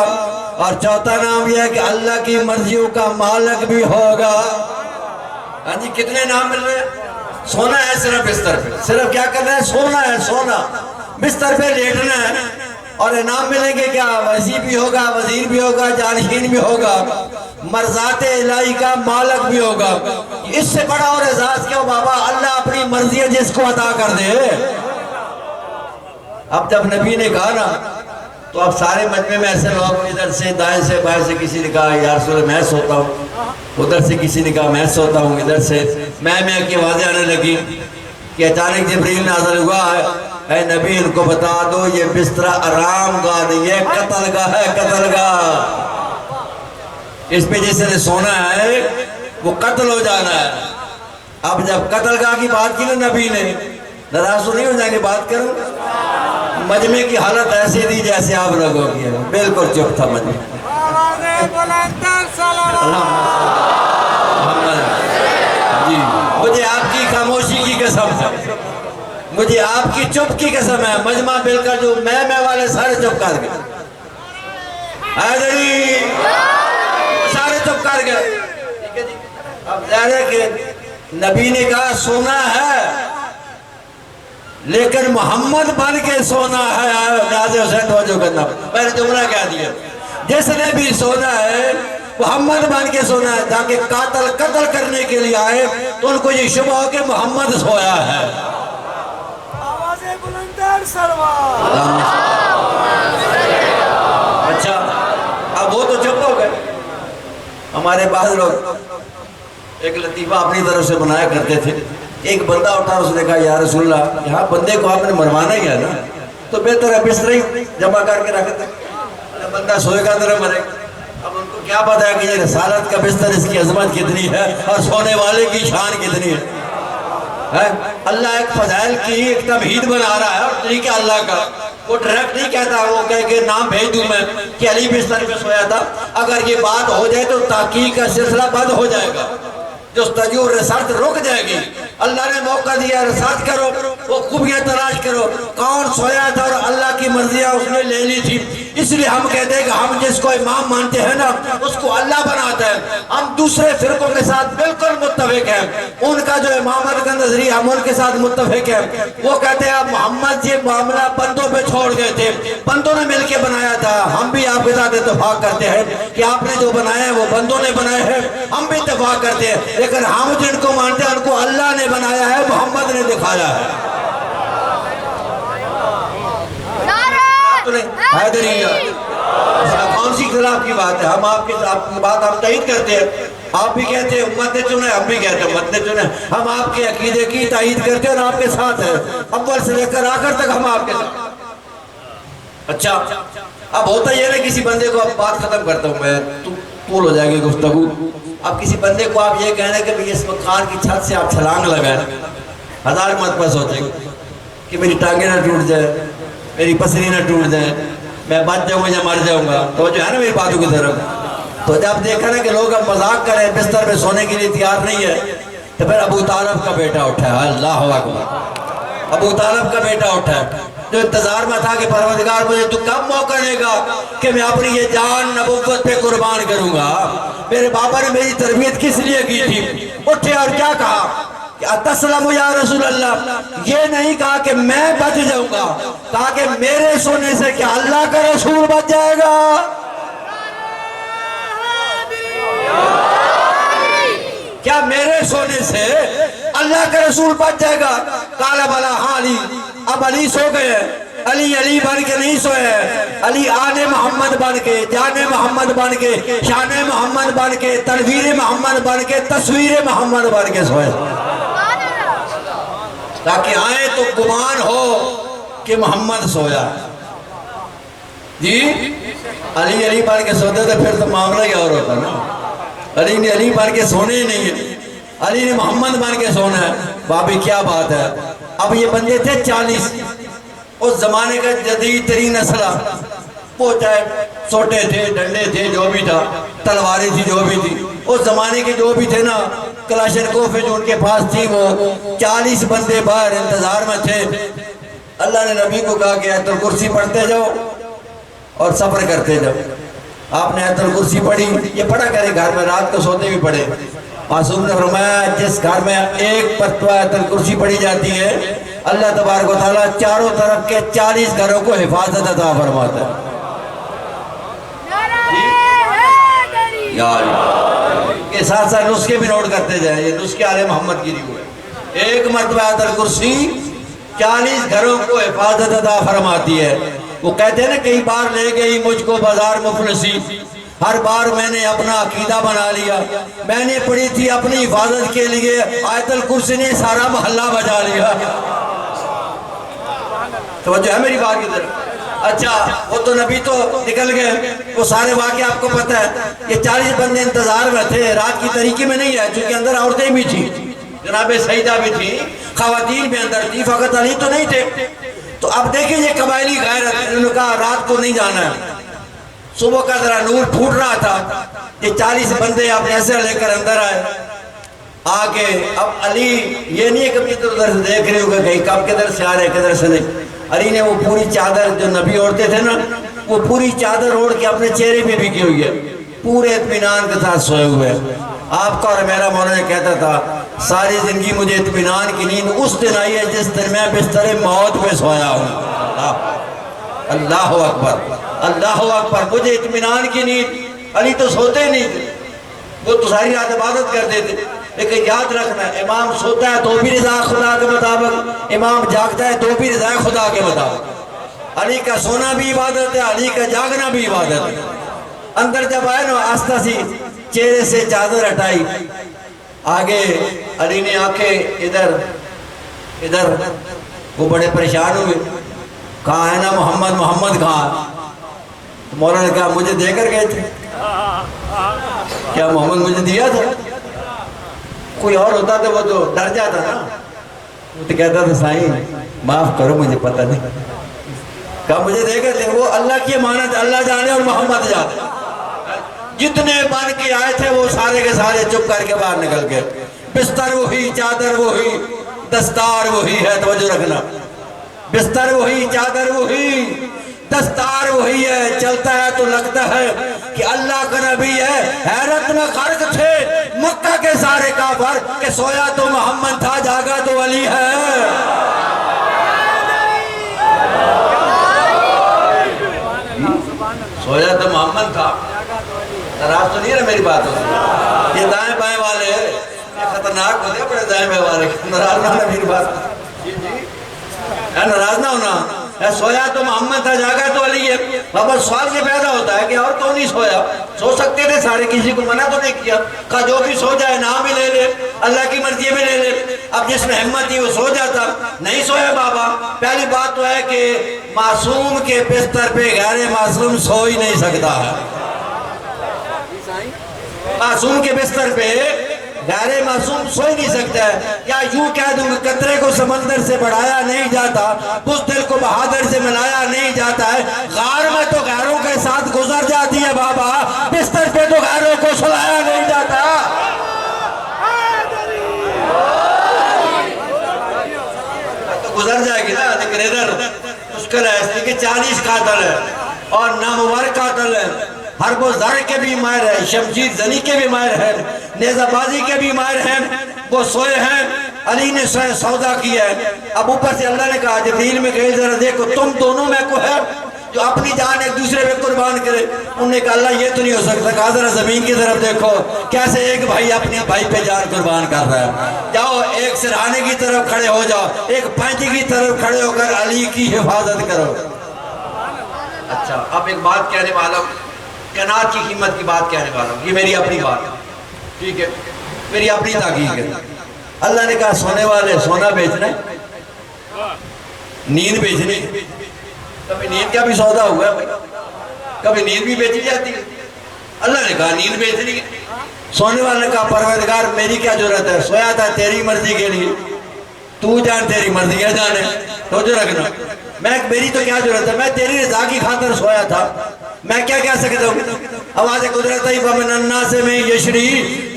اور چوتھا نام یہ ہے کہ اللہ کی مرضیوں کا مالک بھی ہوگا. ہاں جی, کتنے نام مل رہے ہیں؟ سونا ہے صرف بستر پہ, صرف کیا کرنا ہے؟ سونا ہے, سونا بستر پہ لیٹنا ہے, اور انعام ملیں گے کیا؟ وزیر بھی ہوگا, وزیر بھی ہوگا, جانشین بھی ہوگا, مرضات الہی کا مالک بھی ہوگا. اس سے بڑا اور اعزاز کیوں بابا؟ اللہ اپنی مرضی جس کو عطا کر دے. اب جب نبی نے کہا نا تو اب سارے مجمع میں ایسے لوگ ادھر سے دائیں سے بائیں سے, کسی نے کہا یا رسول اللہ میں سوتا ہوں, ادھر سے کسی نے کہا میں سوتا ہوں, ادھر سے میں کی آوازیں آنے لگی کہ اچانک جبریل نازل ہوا ہے, اے نبی ان کو بتا دو یہ بستر آرام گاہ نہیں, یہ قتل گاہ ہے, قتل گاہ. اس پہ جس نے سونا ہے وہ قتل ہو جانا ہے. اب جب قتل گاہ کی بات کی نا نبی نے, ناراض تو نہیں ہو جائیں گے, بات کروں. مجمع کی حالت ایسی تھی جیسے آپ لوگوں کی ہے, بالکل چپ تھا مجمع. جی, مجھے آپ کی خاموشی مجھے آپ کی چپ کی قسم ہے، مجمع مل کر جو میں والے سارے چپ کر گئے، حیدری سارے چپ کر گئے۔ اب ظاہر ہے کہ نبی نے کہا سونا ہے لیکن محمد بن کے سونا ہے، ناظر حسین توجہ کرنا، میں نے جملہ کہہ دیا، جس نے بھی سونا ہے محمد بن کے سونا ہے، تاکہ قتل کرنے کے لیے آئے تو ان کو یہ شبہ ہو کہ محمد سویا ہے۔ آواز بلندر سرور۔ اچھا اب وہ تو چپ ہو گئے۔ ہمارے بعض لوگ ایک لطیفہ اپنی طرف سے بنایا کرتے تھے، ایک بندہ اٹھا، اس نے کہا یا رسول اللہ یہاں بندے کو آپ نے مروانا ہی ہے نا، تو بہتر ہے بستر ہی جمع کر کے رکھ دیں، بندہ سوئے گا طرح مرے گا۔ اب ان کو کیا پتا ہے کہ یہ رسالت کا بستر اس کی عظمت کتنی ہے اور سونے والے کی شان کتنی ہے۔ اللہ ایک فضائل کی ایک تمہید بنا رہا ہے اور طریقہ اللہ کا، وہ ڈائریکٹ نہیں کہتا، وہ کہے کہ نام بھیج دوں میں کہ علی بستر پہ سویا تھا، اگر یہ بات ہو جائے تو تحقیق کا سلسلہ بند ہو جائے گا، جستجو ریسرچ رک جائے گی۔ اللہ نے موقع دیا ریسرچ کرو، وہ خوبیاں تلاش کرو، کون سویا تھا اور اللہ کی مرضیاں اس نے لے لی تھی۔ اس لیے ہم کہتے ہیں کہ ہم جس کو امام مانتے ہیں نا اس کو اللہ بناتا ہے۔ ہم دوسرے فرقوں کے ساتھ بالکل متفق ہیں، ان کا جو امامت کا نظریہ ہم ان کے ساتھ متفق ہیں۔ وہ کہتے ہیں محمد یہ معاملہ بندوں پہ چھوڑ گئے تھے، بندوں نے مل کے بنایا تھا۔ ہم بھی آپ کے ساتھ اتفاق کرتے ہیں کہ آپ نے جو بنایا ہے وہ بندوں نے بنایا ہے، ہم بھی اتفاق کرتے ہیں، لیکن ہم جن کو مانتے ہیں ان کو اللہ نے بنایا ہے، محمد نے دکھایا ہے۔ حیدری کون سی خلاف کی بات ہے؟ ہم آپ کی بات ہم تائید کرتے ہیں، آپ بھی کہتے ہیں امت نے چنے، ہم بھی کہتے ہیں امت نے چنے، ہم آپ کے عقیدے کی تائید کرتے ہیں اور آپ کے ساتھ ہیں، اول سے لے کر آخر تک ہم آپ کے ساتھ۔ اچھا اب ہوتا یہ ہے کسی بندے کو اب بات ختم کرتا ہوں میں، طول ہو جائے گی گفتگو۔ اب کسی بندے کو آپ یہ کہنا ہے کہ اس مکان کی چھت سے آپ چھلانگ لگائیں، 1000 مرتبہ سوچیں کہ میری ٹانگیں نہ ٹوٹ جائے، میری پسلی نہ ٹوٹ جائے، میں بچ جاؤں گا یا مر جاؤں گا، تو جو ہے نا میری باتوں کی طرف۔ تو جب دیکھا نا کہ لوگ اب مذاق کریں، بستر پہ سونے کے لیے تیار نہیں ہے، تو پھر ابو طالب کا بیٹا اٹھا ہے، اللہ اکبر، ابو طالب کا بیٹا اٹھا ہے، جو انتظار میں تھا کہ پروردگار مجھے تو کب موقع دے گا کہ میں اپنی یہ جان نبوت پہ قربان کروں گا۔ میرے بابا نے میری تربیت کس لیے کی تھی؟ اٹھے اور کیا کہا کہ اتسلم یا رسول اللہ، یہ نہیں کہا کہ میں بچ جاؤں گا، کہا کہ میرے سونے سے کیا اللہ کا رسول بچ جائے گا؟ کیا میرے سونے سے اللہ کا رسول بچ جائے گا؟ کالا بلا ہاں علی، اب علی سو گئے، علی بن کے نہیں سوئے، علی آن محمد بن کے، جان محمد بن کے، شان محمد بن کے، تنویر محمد بن کے، تصویر محمد بن کے سوئے، تاکہ آئے تو گمان ہو کہ محمد سویا۔ جی علی بن کے سوتے تھے پھر تو معاملہ ہی اور ہوتا نا، علی نے علی بن کے سونے ہی نہیں ہے، علی نے محمد بن کے سونا ہے۔ بابی کیا بات ہے؟ اب یہ بندے تھے 40، اس زمانے کا جدید ترین اسلحہ، وہ چاہے سوٹے تھے، ڈنڈے تھے، جو بھی تھا، تلواریں تھی، جو بھی تھی، اس زمانے کے جو بھی تھے نا، کلاشنکوف جو ان کے پاس تھی، وہ 40 بندے باہر انتظار میں تھے۔ اللہ نے نبی کو کہا کہ آیت الکرسی پڑھتے جاؤ اور صبر کرتے جاؤ۔ آپ نے آیت الکرسی پڑھی، یہ پڑھا کرے گھر میں، رات کو سوتے بھی پڑھے۔ معصوم نے فرمایا جس گھر میں ایک مرتبہ آیت الکرسی پڑھی جاتی ہے، اللہ تبارک و تعالیٰ چاروں طرف کے 40 گھروں کو حفاظت عطا فرماتا ہے۔ کے ساتھ ساتھ نسخے بھی نوٹ کرتے جائیں، یہ نسخے آل محمد کی نہیں ہوئے۔ ایک مرتبہ آیت الکرسی 40 گھروں کو حفاظت عطا فرماتی ہے۔ وہ کہتے ہیں نا کئی بار لے گئی مجھ کو بازار مفلسی، ہر بار میں نے اپنا عقیدہ بنا لیا، میں نے پڑھی تھی اپنی حفاظت کے لیے آیت الکرسی نے سارا محلہ بجا لیا۔ توجہ ہے میری بات کی طرف؟ اچھا وہ تو نبی تو نکل گئے، وہ سارے واقعے آپ کو پتہ ہے۔ یہ 40 بندے انتظار میں تھے، رات کی طریقے میں نہیں ہے، چونکہ اندر عورتیں بھی تھیں، جناب سیدہ بھی تھی، خواتین بھی اندر تھی، فقط علی تو نہیں تھے۔ تو اب دیکھیں یہ قبائلی غیرت، انہوں نے کہا رات کو نہیں جانا ہے۔ صبح کا ذرا نور پھوٹ رہا تھا، یہ 40 بندے آپ ایسے لے کر اندر آئے۔ آگے اب علی یہ نہیں ہے کبھی ادھر ادھر سے دیکھ رہے ہو کہ کہیں کب کدھر سے آ رہے کدھر سے نہیں. علی نے وہ پوری چادر جو نبی اوڑھتے تھے نا وہ پوری چادر اوڑھ کے اپنے چہرے پہ بھی کی ہوئی ہے, پورے اطمینان کے ساتھ سوئے ہوئے. آپ کا اور میرا مولانا کہتا تھا ساری زندگی مجھے اطمینان کی نیند اس دن آئی ہے جس دن میں بستر موت پہ سویا ہوں. اللہ اکبر اللہ اکبر, مجھے اطمینان کی نیند. علی تو سوتے نہیں تھے, وہ تو ساری رات عبادت کرتے تھے. لیکن یاد رکھنا امام سوتا ہے تو بھی رضا خدا کے مطابق, امام جاگتا ہے تو بھی رضا خدا کے مطابق. علی کا سونا بھی عبادت ہے, علی کا جاگنا بھی عبادت ہے. اندر جب آئے نا آستہ سی چہرے سے چادر ہٹائی, آگے علی نے آنکھیں ادھر ادھر, وہ بڑے پریشان ہوئے, کہاں ہے نا محمد, محمد کہاں؟ مولانا نے کہا مجھے دے کر گئے تھے. کیا محمد مجھے دیا تھا؟ کوئی اور ہوتا تو وہ تو ڈر جاتا نا, وہ تو کہتا تھا سائیں معاف کرو مجھے پتہ نہیں. کہا مجھے دے کر تھے, وہ اللہ کی امانت, اللہ جانے اور محمد جانے. جتنے بن کے آئے تھے وہ سارے کے سارے چپ کر کے باہر نکل گئے. بستر وہی, چادر وہی, دستار وہی ہے, توجہ رکھنا. بستر وہی, چادر وہی, دستار وہی ہے. چلتا ہے تو لگتا ہے کہ اللہ کا نبی ہے. حیرت میں غرق تھے مکہ کے سارے کافر کہ سویا تو محمد تھا, جاگا تو علی ہے. سویا تو محمد تھا. ناراض تو نہیں ہے میری بات ہوتی؟ یہ دائیں بائیں والے یہ خطرناک ہوتے ہیں, بڑے دائیں بائیں والے. ناراض نہ ہونا میری بات, ناراض نہ ہونا. سویا تو محمد تھا, جاگا تو علی ہے. بابا سوال یہ پیدا ہوتا ہے کہ اور کیوں نہیں سویا؟ سو سکتے تھے سارے, کسی کو منع تو نہیں کیا. کہا جو بھی سو جائے نام بھی لے لے, اللہ کی مرضی بھی لے لے. اب جس میں ہمت تھی وہ سو جاتا. نہیں سویا بابا. پہلی بات تو ہے کہ معصوم کے بستر پہ غیر معصوم سو ہی نہیں سکتا ہے. معصوم کے بستر پہ غیر معصوم سو ہی نہیں سکتا ہے. یا یوں کہہ دوں کہ قطرے کو سمندر سے بڑھایا نہیں جاتا, اس دل کو بہادر سے ملایا نہیں جاتا ہے. غار میں تو غیروں کے ساتھ گزر جاتی ہے بابا, بستر پہ تو غیروں کو سلایا نہیں جاتا. تو گزر جائے گی نا, لیکن ادھر مشکل ہے اس لیے کہ 40 قاتل ہے اور نامور قاتل ہے. حرب و زر کے بھی ماہر ہیں, شمشیر زنی کے بھی ماہر ہیں, نیزہ بازی کے بھی ماہر ہیں. وہ سوئے ہیں, علی نے سودا کیا ہے. اب اوپر سے اللہ نے کہا جبریل میں کہے ذرا دیکھو تم دونوں میں کو ہے جو اپنی جان ایک دوسرے پہ قربان کرے. انہوں نے کہا اللہ یہ تو نہیں ہو سکتا. کہا ذرا زمین کی طرف دیکھو کیسے ایک بھائی اپنے بھائی پہ جان قربان کر رہا ہے. جاؤ ایک سرہانے کی طرف کھڑے ہو جاؤ, ایک پینچی کی طرف کھڑے ہو کر علی کی حفاظت کرو. اچھا اب ایک بات کہنے والا ہوں, کائنات کی قیمت کی بات کہنے والا ہوں. یہ میری اپنی بات ہے, ٹھیک ہے, میری اپنی تحقیق ہے. اللہ نے کہا سونے والے سونا بیچنا ہے, نیند بیچنی. کبھی نیند کا بھی سودا ہوا ہے بھائی, کبھی نیند بھی بیچی جاتی ہے. اللہ نے کہا نیند بیچنی ہے. سونے والے نے کہا پروردگار میری کیا ضرورت ہے, سویا تھا تیری مرضی کے لیے, تو جان تیری مرضی ہے جانے. توجہ رکھنا, میری تو کیا ضرورت ہے, میں تیری رضا کی خاطر سویا تھا, میں کیا کہہ سکتا ہوں. آواز قدرت ہی ومن الناس میں یشری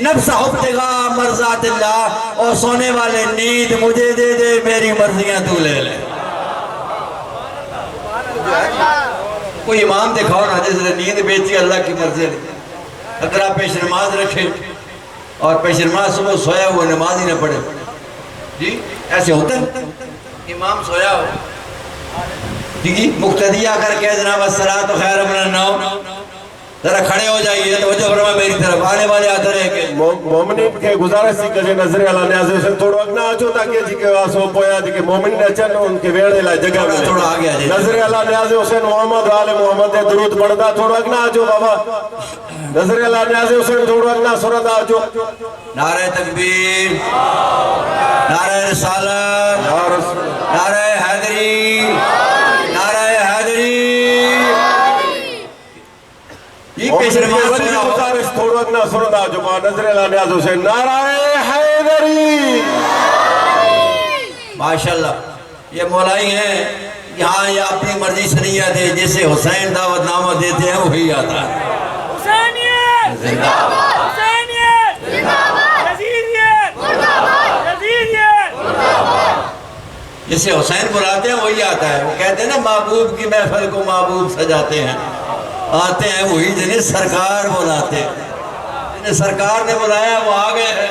نفسہ ابتغاء مرضات اللہ. اور سونے والے نیند مجھے دے دے, میری مرضیاں تو لے لے. کوئی امام دکھاؤ نا جس نے نیند بیچی اللہ کی مرضی. اگر آپ پیش نماز رکھیں اور پیش نماز صبح سویا ہوا نماز ہی نہ پڑھے, جی ایسے ہوتا ہے. امام سویا ہو جی مقتدی آ کر کہ جناب الصلاۃ خیر من النوم, ذرا کھڑے ہو جائیے. توجہ فرما میری طرف, آنے والے آتے رہے کہ مومنین کے گزارش سی کہ نظر اللہ نیازے سے تھوڑا اگنا آجو تاکہ جی کے واسو پویا جی کہ مومن نے چن ان کے ویڑے لائے جگہ میں تھوڑا آگے آ جائے. نظر اللہ نیازے حسین محمد آل محمد درود پڑھتا تھوڑا اگنا آجو بابا. نظر اللہ نیازے حسین تھوڑا اگنا سرد آجو. نعرہ تکبیر, نعرہ رسالت, نعرہ حیدری, نعرہ حیدری. یہ پیش نماز گزارش تھوڑا اگنا سرد آجو. نظر اللہ نیازے حسین نعرہ حیدری. ماشاءاللہ یہ مولائی ہیں یہاں, یہ اپنی مرضی سے نہیں آتے, جسے حسین دعوت نامہ دیتے ہیں وہی آتا ہے. حسینیت زندہ باد, حسینیت زندہ باد, یزیدیت جسے حسین بلاتے ہیں وہی آتا ہے. وہ کہتے ہیں نا محبوب کی محفل کو محبوب سجاتے ہیں, آتے ہیں وہی جنہیں سرکار بلاتے ہیں. جنہیں سرکار نے بلایا وہ آ گئے ہیں.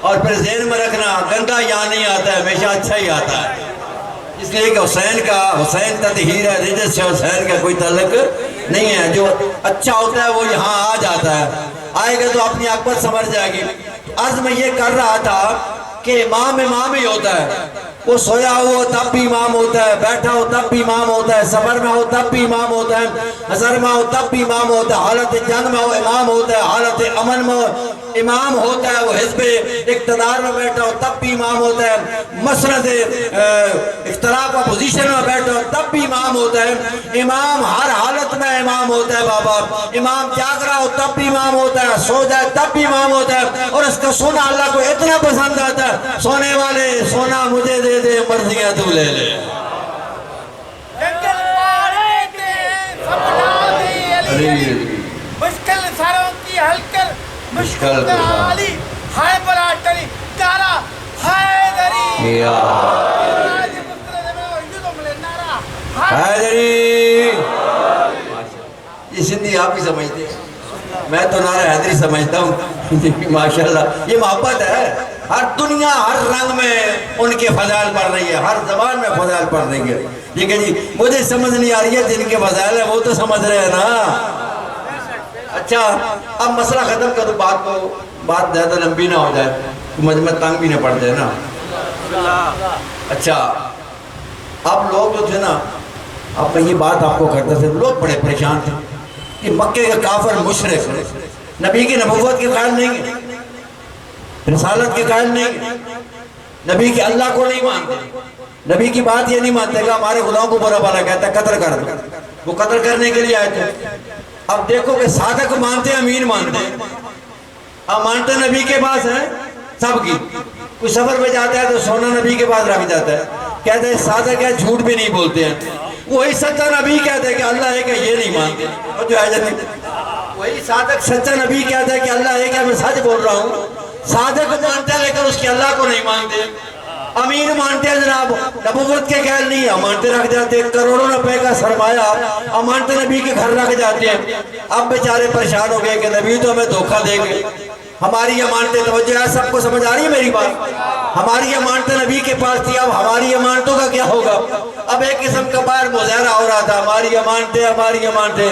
اور پھر ذہن میں رکھنا گندا یہاں نہیں آتا ہے, ہمیشہ اچھا ہی آتا ہے. اس لیے کہ حسین تطہیر ہے, رجس سے حسین کا کوئی تعلق نہیں ہے. جو اچھا ہوتا ہے وہ یہاں آ جاتا ہے, آئے گا تو اپنی عقبت سمجھ جائے گی. عرض میں یہ کر رہا تھا کہ امام ہی ہوتا ہے. وہ سویا ہو تب بھی امام ہوتا ہے, بیٹھا ہو تب بھی امام ہوتا ہے, سفر میں ہو تب بھی امام ہوتا ہے, حضر میں ہو تب بھی امام ہوتا ہے, حالت جنگ میں ہو امام ہوتا ہے, حالت امن میں امام ہوتا ہے, وہ حزب اقتدار میں بیٹھا ہو تب بھی امام ہوتا ہے, مسند اختلاف اپوزیشن میں بیٹھا ہو تب بھی امام ہوتا ہے. امام ہر حالت میں امام ہوتا ہے بابا. امام جاگ رہا ہو تب بھی امام ہوتا ہے, سو جائے تب بھی امام ہوتا ہے. اور اس کا سونا اللہ کو اتنا پسند آتا ہے, سونے والے سونا مجھے دے دے, مرضیاں تو لے لے. جنگل پارے کے سپنا دے علی, مشکل سروں کی حل کر مشکل کا علی, ہائے بلا ٹری کارا حیدری, حیدری. یہ سندھی آپ ہی سمجھتے ہیں, میں تو نعرہ حیدری سمجھتا ہوں. ماشاءاللہ یہ محبت ہے. ہر دنیا ہر رنگ میں ان کے فضائل پڑھ رہی ہے, ہر زبان میں فضائل پڑھ رہی ہے. لیکن جی مجھے سمجھ نہیں آ رہی ہے جن کے فضائل ہیں وہ تو سمجھ رہے ہیں نا. اچھا اب مسئلہ ختم کرو, بات زیادہ لمبی نہ ہو جائے, مجمع تنگ بھی نہ پڑ جائے نا. اچھا اب لوگ جو تھے نا, اب میں یہ بات آپ کو کرتا تھا, لوگ بڑے پریشان تھے کہ مکے کے کافر مشرک نبی کی نبوت کے قائل نہیں ہیں, رسالت کے قائل نہیں ہیں, نبی کے اللہ کو نہیں مانتے, نبی کی بات یہ نہیں مانتے کہ ہمارے خداؤں کو برا بھلا کہتا ہے, قتل کر دو. وہ قتل کرنے کے لیے آئے تھے. اب دیکھو کہ صادق مانتے ہیں, امین مانتے ہیں. اب مانتے نبی کے پاس ہیں سب کی. کوئی سفر پہ جاتا ہے تو سونا نبی کے پاس رکھ جاتا ہے, کہتے ہیں صادق ہے, جھوٹ بھی نہیں بولتے ہیں. وہی سچا نبی کہتے ہیں کہ اللہ ہے کہ یہ نہیں مانتے. اور جو ہے وہی صادق سچا نبی کہتا ہے کہ اللہ ہے کہ میں سچ بول رہا ہوں. صادق مانتے ہیں لیکن اس کے اللہ کو نہیں مانتے. امیر مانتے ہیں جناب, نبوت کے قائل نہیں, امانتیں رکھ جاتے ہیں, کروڑوں روپے کا سرمایہ امانت نبی کے گھر رکھ جاتے ہیں. اب بیچارے پریشان ہو گئے کہ نبی تو ہمیں دھوکہ دے گئے. ہماری امانتیں, توجہ ہے سب کو سمجھ آ رہی ہے میری بات, ہماری امانتیں نبی کے پاس تھی, اب ہماری امانتوں کا کیا ہوگا. اب ایک قسم کا باہر مظاہرہ ہو رہا تھا, ہماری امانتیں.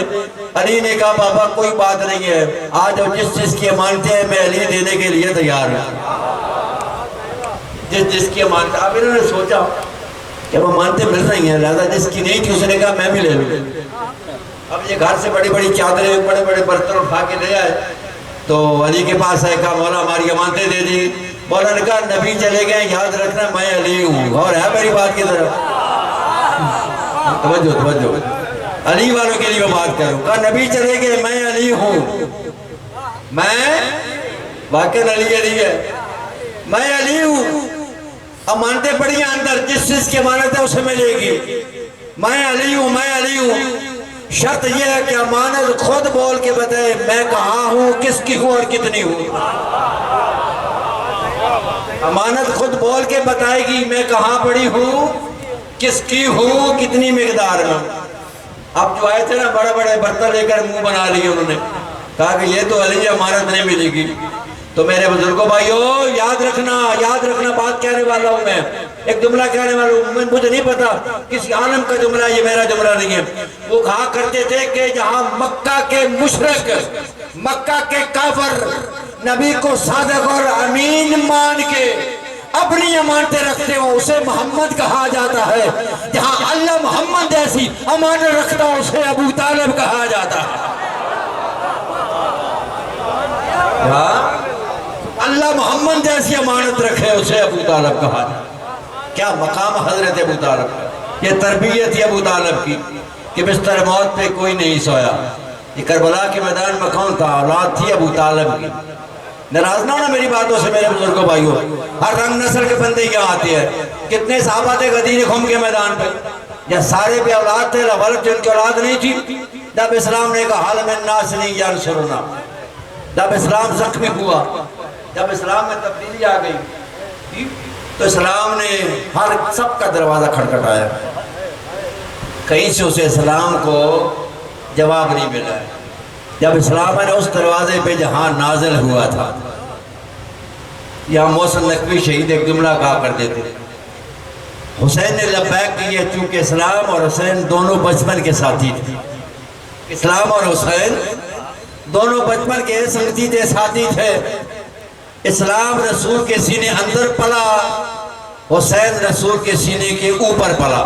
علی نے کہا بابا کوئی بات نہیں ہے, آج جس چیز کی امانتیں ہیں میں علی دینے کے لیے تیار ہوں. جس کی امانتیں, اب انہوں نے سوچا کہ اب امانتیں مل رہی ہیں, لہذا جس کی نہیں تھی اس نے کہا میں بھی لے لوں. اب یہ گھر سے بڑی بڑی چادریں, بڑے بڑے برتن اٹھا کے لے آئے تو علی کے پاس آئے, کہا مولا ہماری امانتیں دے دی. مولا نے کہا نبی چلے گئے, یاد رکھنا میں علی ہوں. اور ہے میری بات کی طرف توجہ, علی والوں کے لیے بات کروں. کہا نبی چلے گئے, میں علی ہوں, میں واقعی علی ہے, میں علی ہوں. امانتیں پڑی ہیں اندر, جس چیز کی امانت ہے اسے ملے گی. میں علی ہوں. شرط یہ ہے کہ امانت خود بول کے بتائے میں کہاں ہوں, کس کی ہوں اور کتنی ہوں. امانت خود بول کے بتائے گی میں کہاں پڑی ہوں, کس کی ہوں, کتنی مقدار میں. اب جو آئے تھے نا بڑے بڑے برتن لے کر منہ بنا لیے, انہوں نے کہا کہ یہ تو علی امانت نہیں ملے گی. تو میرے بزرگوں بھائیو یاد رکھنا بات کہنے والا ہوں میں, ایک جملہ کہنے والا ہوں. مجھے نہیں پتا کسی عالم کا جملہ, یہ میرا جملہ نہیں ہے. وہ کہا کرتے تھے کہ جہاں مکہ کے مشرک, مکہ کے کافر نبی کو صادق اور امین مان کے اپنی امانتیں رکھتے ہو اسے محمد کہا جاتا ہے. جہاں اللہ محمد جیسی امانت رکھتا ہو اسے ابو طالب کہا جاتا ہے. اللہ محمد جیسی امانت رکھے اسے ابو طالب کہا جاتا ہے. کیا مقام حضرت ابو طالب, یہ تربیت ابو طالب کی کہ بستر موت پہ کوئی نہیں سویا. یہ کربلا کے میدان میں کون تھا, اولاد تھی ابو طالب کی. ناراض نہ ہونا میری باتوں سے میرے بزرگوں بھائیوں, ہر رنگ نسل کے بندے یہاں آتے ہیں. کتنے صحابہ تھے غدیر خم کے میدان پہ, یا سارے بھی اولاد تھے, ولد جن کی اولاد نہیں تھی. جب اسلام نے کہا حال میں الناس نہیں ینصرنا, جب اسلام زخمی ہوا, جب اسلام میں تبدیلی آ گئی, تو اسلام نے ہر سب کا دروازہ کھٹکھٹایا، کہیں سے اسے اسلام کو جواب نہیں ملا۔ جب اسلام نے اس دروازے پہ جہاں نازل ہوا تھا، یہاں محسن نقوی شہید ایک جملہ کہا کرتے تھے، حسین نے لبیک کیے چونکہ اسلام اور حسین دونوں بچپن کے ساتھی تھے۔ اسلام اور حسین دونوں بچپن کے سنگتی تھے، ساتھی تھے۔ اسلام رسول کے سینے اندر پلا، حسین رسول کے سینے کے اوپر پلا۔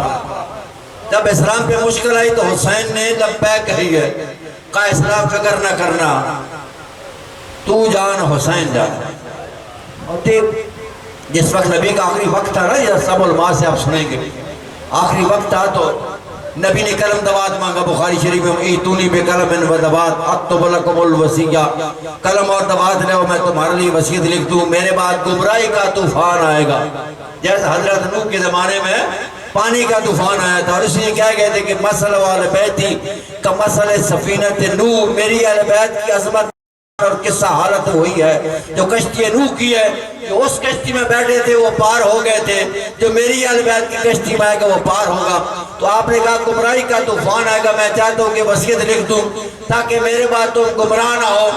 جب اسلام پہ مشکل آئی تو حسین نے لبیک کہی ہے، کہا اسلام فکر نہ کرنا، تو جان حسین جان۔ اور جس وقت نبی کا آخری وقت تھا نا، یہ سب علماء سے آپ سنیں گے، آخری وقت تھا تو نبی نے کلم دوات مانگا۔ بخاری شریف میں ایتونی بے کلم و دوات اکتب لکم الوصیہ، کلم اور دوات لے میں تمہارے لیے وصیت لکھ دوں، میرے بعد گمراہی کا طوفان آئے گا۔ جیسے حضرت نوح کے زمانے میں پانی کا طوفان آیا تھا، اور اس لیے کیا کہتے کہ مسل وال بیتی کا مسل سفینت نوح، میری اہل بیت کی عظمت اور قصہ حالت وہی ہے جو کشتی نوح کی ہے، جو اس کشتی میں بیٹھے تھے وہ پار ہو گئے تھے، جو میری اہل بیت کی کشتی میں آئے گا وہ پار ہوگا۔ تو آپ نے کہا گمراہی کا طوفان آئے گا، میں چاہتا ہوں کہ وصیت لکھ دوں تاکہ میرے بعد تم گمراہ نہ ہو۔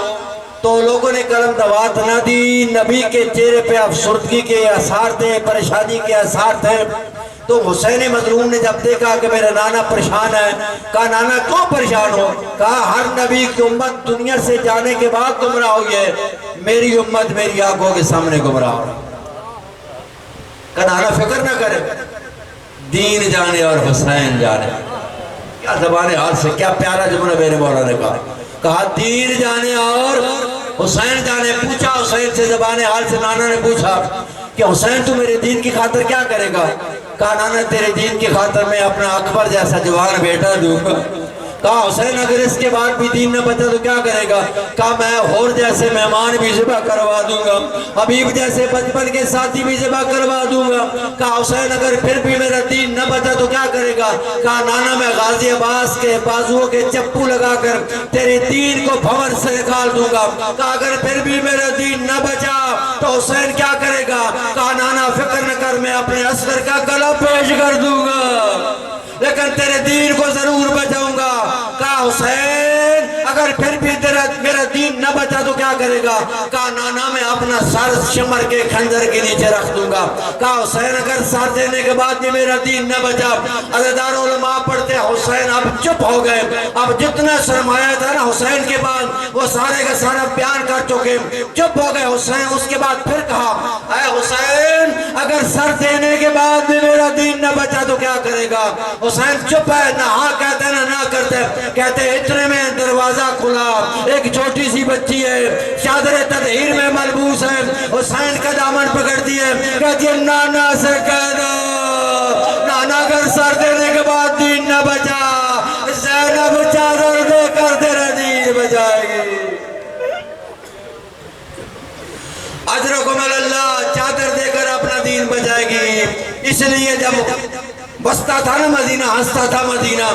تو لوگوں نے کلم دوات نہ دی، نبی کے چہرے پہ افسردگی کے آثار تھے، پریشانی کے آثار تھے۔ تو حسین مظلوم نے جب دیکھا کہ میرا نانا پریشان ہے، کہا نانا کیوں پریشان ہو؟ کہا ہر نبی کی امت دنیا سے جانے کے بعد گمراہ ہوئی ہے، میری امت میری آنکھوں کے سامنے گمراہ ہو۔ کہا نانا فکر نہ کرے، دین جانے اور حسین جانے۔ کیا زبان حال سے، کیا پیارا جملہ میرے مولا نے کہا دین جانے اور حسین جانے۔ پوچھا حسین سے، زبان حال سے نانا نے پوچھا کہ حسین تو میرے دین کی خاطر کیا کرے گا؟ کہا نانا تیرے دین کی خاطر میں اپنا اکبر جیسا جوان بیٹا دوں گا۔ کہا حسین اگر اس کے بعد بھی دین نہ بچا تو کیا کرے گا؟ کہا میں ہور جیسے مہمان بھی ذبح کروا دوں گا، حبیب جیسے بچپن کے ساتھی بھی ذبح کروا دوں گا۔ کہا حسین اگر پھر بھی میرا دین نہ بچا تو کیا کرے گا؟ کہا نانا میں غازی عباس کے بازوؤں کے چپو لگا کر تیرے دین کو بھور سے نکال دوں گا۔ کہا اگر پھر بھی میرا دین نہ بچا تو حسین کیا کرے گا؟ کہا نانا فکر نہ کر، میں اپنے عسکر کا گلا پیش کر دوں گا، لیکن تیرے دین کو ضرور بچاؤں گا۔ کہا حسین اگر پھر بھی میرا دین نہ بچا تو کیا کرے گا؟ کہا نانا میں اپنا سر شمر کے خنجر کے نیچے رکھ دوں گا۔ کہا حسین اگر سر دینے کے بعد بھی میرا دین نہ بچا، عزیزان علماء پڑھتے حسین اب چپ ہو گئے، اب جتنا سرمایہ تھا نا حسین کے بعد وہ سارے کا سارا بیان کر چکے، چپ ہو گئے حسین۔ اس کے بعد پھر کہا اے حسین اگر سر دینے کے بعد بھی میرا دین نہ بچا تو کیا کرے گا؟ حسین چپ ہے، نہ ہاں کہتے نہ کرتے۔ کہتے اتنے میں دروازہ کھلا، ایک چھوٹی سی بچی ہے، چادر تطہیر میں ملبوس ہے، حسین کا دامن پکڑ دیے، کہتی ہے نانا سے کہہ دو نانا اگر سر دینے کے بعد دین نہ بچا، زینب چادر دے کر تیرا دین بچائے گی۔ اجرکم اللہ، چادر دے کر اپنا دین بچائے گی۔ اس لیے جب بستا تھا نا مدینہ، ہنستا تھا مدینہ،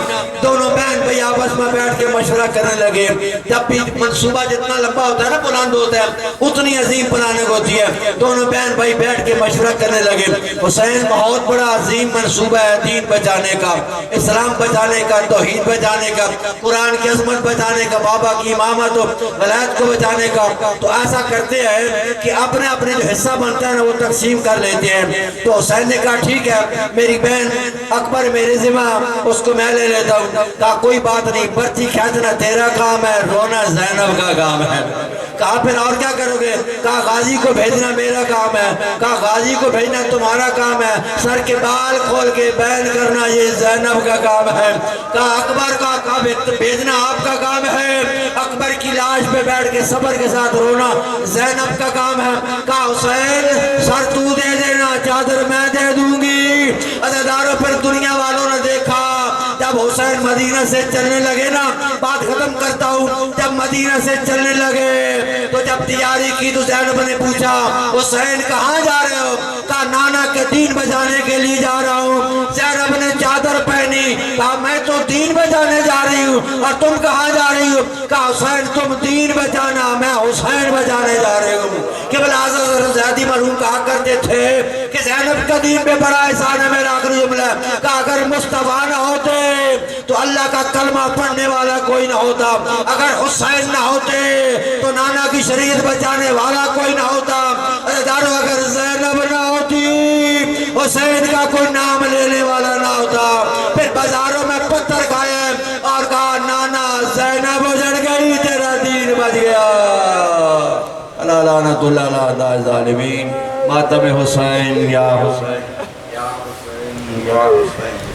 دونوں بہن بھائی آپس میں بیٹھ کے مشورہ کرنے لگے۔ جب بھی منصوبہ جتنا لمبا ہوتا ہے نا بلند ہوتا ہے، اتنی عظیم پلاننگ ہوتی ہے۔ دونوں بہن بھائی بیٹھ کے مشورہ کرنے لگے، حسین بہت بڑا عظیم منصوبہ ہے دین بچانے کا، اسلام بچانے کا، توحید بچانے کا، قرآن کی عظمت بچانے کا، بابا کی امامت و ولایت کو بچانے کا۔ تو ایسا کرتے ہیں کہ اپنے اپنے جو حصہ بنتا ہے نا وہ تقسیم کر لیتے ہیں۔ تو حسین نے کہا ٹھیک ہے، میری بہن اکبر میرے ذمہ، اس کو میں لے لیتا ہوں۔ کہا کوئی بات نہیں، برچی کھینچنا تیرا کام ہے، رونا زینب کا کام ہے۔ کہا پھر اور کیا کرو گے؟ کہا غازی کو بھیجنا میرا کام ہے۔ کہا غازی کو بھیجنا تمہارا کام ہے، سر کے بال کھول کے بیان کرنا یہ زینب کا کام ہے۔ کہا اکبر کا بھیجنا آپ کا کام ہے، اکبر کی لاش پہ بیٹھ کے صبر کے ساتھ رونا زینب کا کام ہے۔ کہا حسین سر تو دے دینا، چادر میں دے دوں گی۔ عزیزانو پھر دنیا والوں نے دیکھا جب حسین مدینہ سے چلنے لگے نا، بات ختم کرتا ہوں، جب مدینہ سے چلنے لگے تو جب تیاری کی تو زینب نے پوچھا حسین کہاں جا رہے ہو؟ کہا نانا کے دین بچانے کے لیے جا رہا ہوں۔ زینب نے چادر پہنی، کہا میں تو دین بچانے جا رہی ہوں، اور تم کہاں جا رہی ہو؟ کہا حسین تم دین بچانا، میں حسین بچانے جا رہی ہوں۔ کہ بلا حضرت زیادی مرحوم کہا کرتے فرماتے تھے کہ زینب کا دین پہ بڑا احسان ہے میرا آخری جملہ کہ اگر مصطفیٰ نہ ہوتے تو اللہ کا کلمہ پڑھنے والا کوئی نہ ہوتا، اگر حسین نہ ہوتے تو نانا کی شریعت بچانے والا کوئی نہ ہوتا، اگر زینب نہ ہوتی حسین کا کوئی نام لینے والا نہ ہوتا۔ پھر بازاروں میں پتھر کھائے اور کہا نانا زینب اجڑ گئی تیرا دین بچ گیا۔ اللہ لعنت اللہ علی الظالمین۔ ماتم حسین یا حسین یا حسین یا حسین۔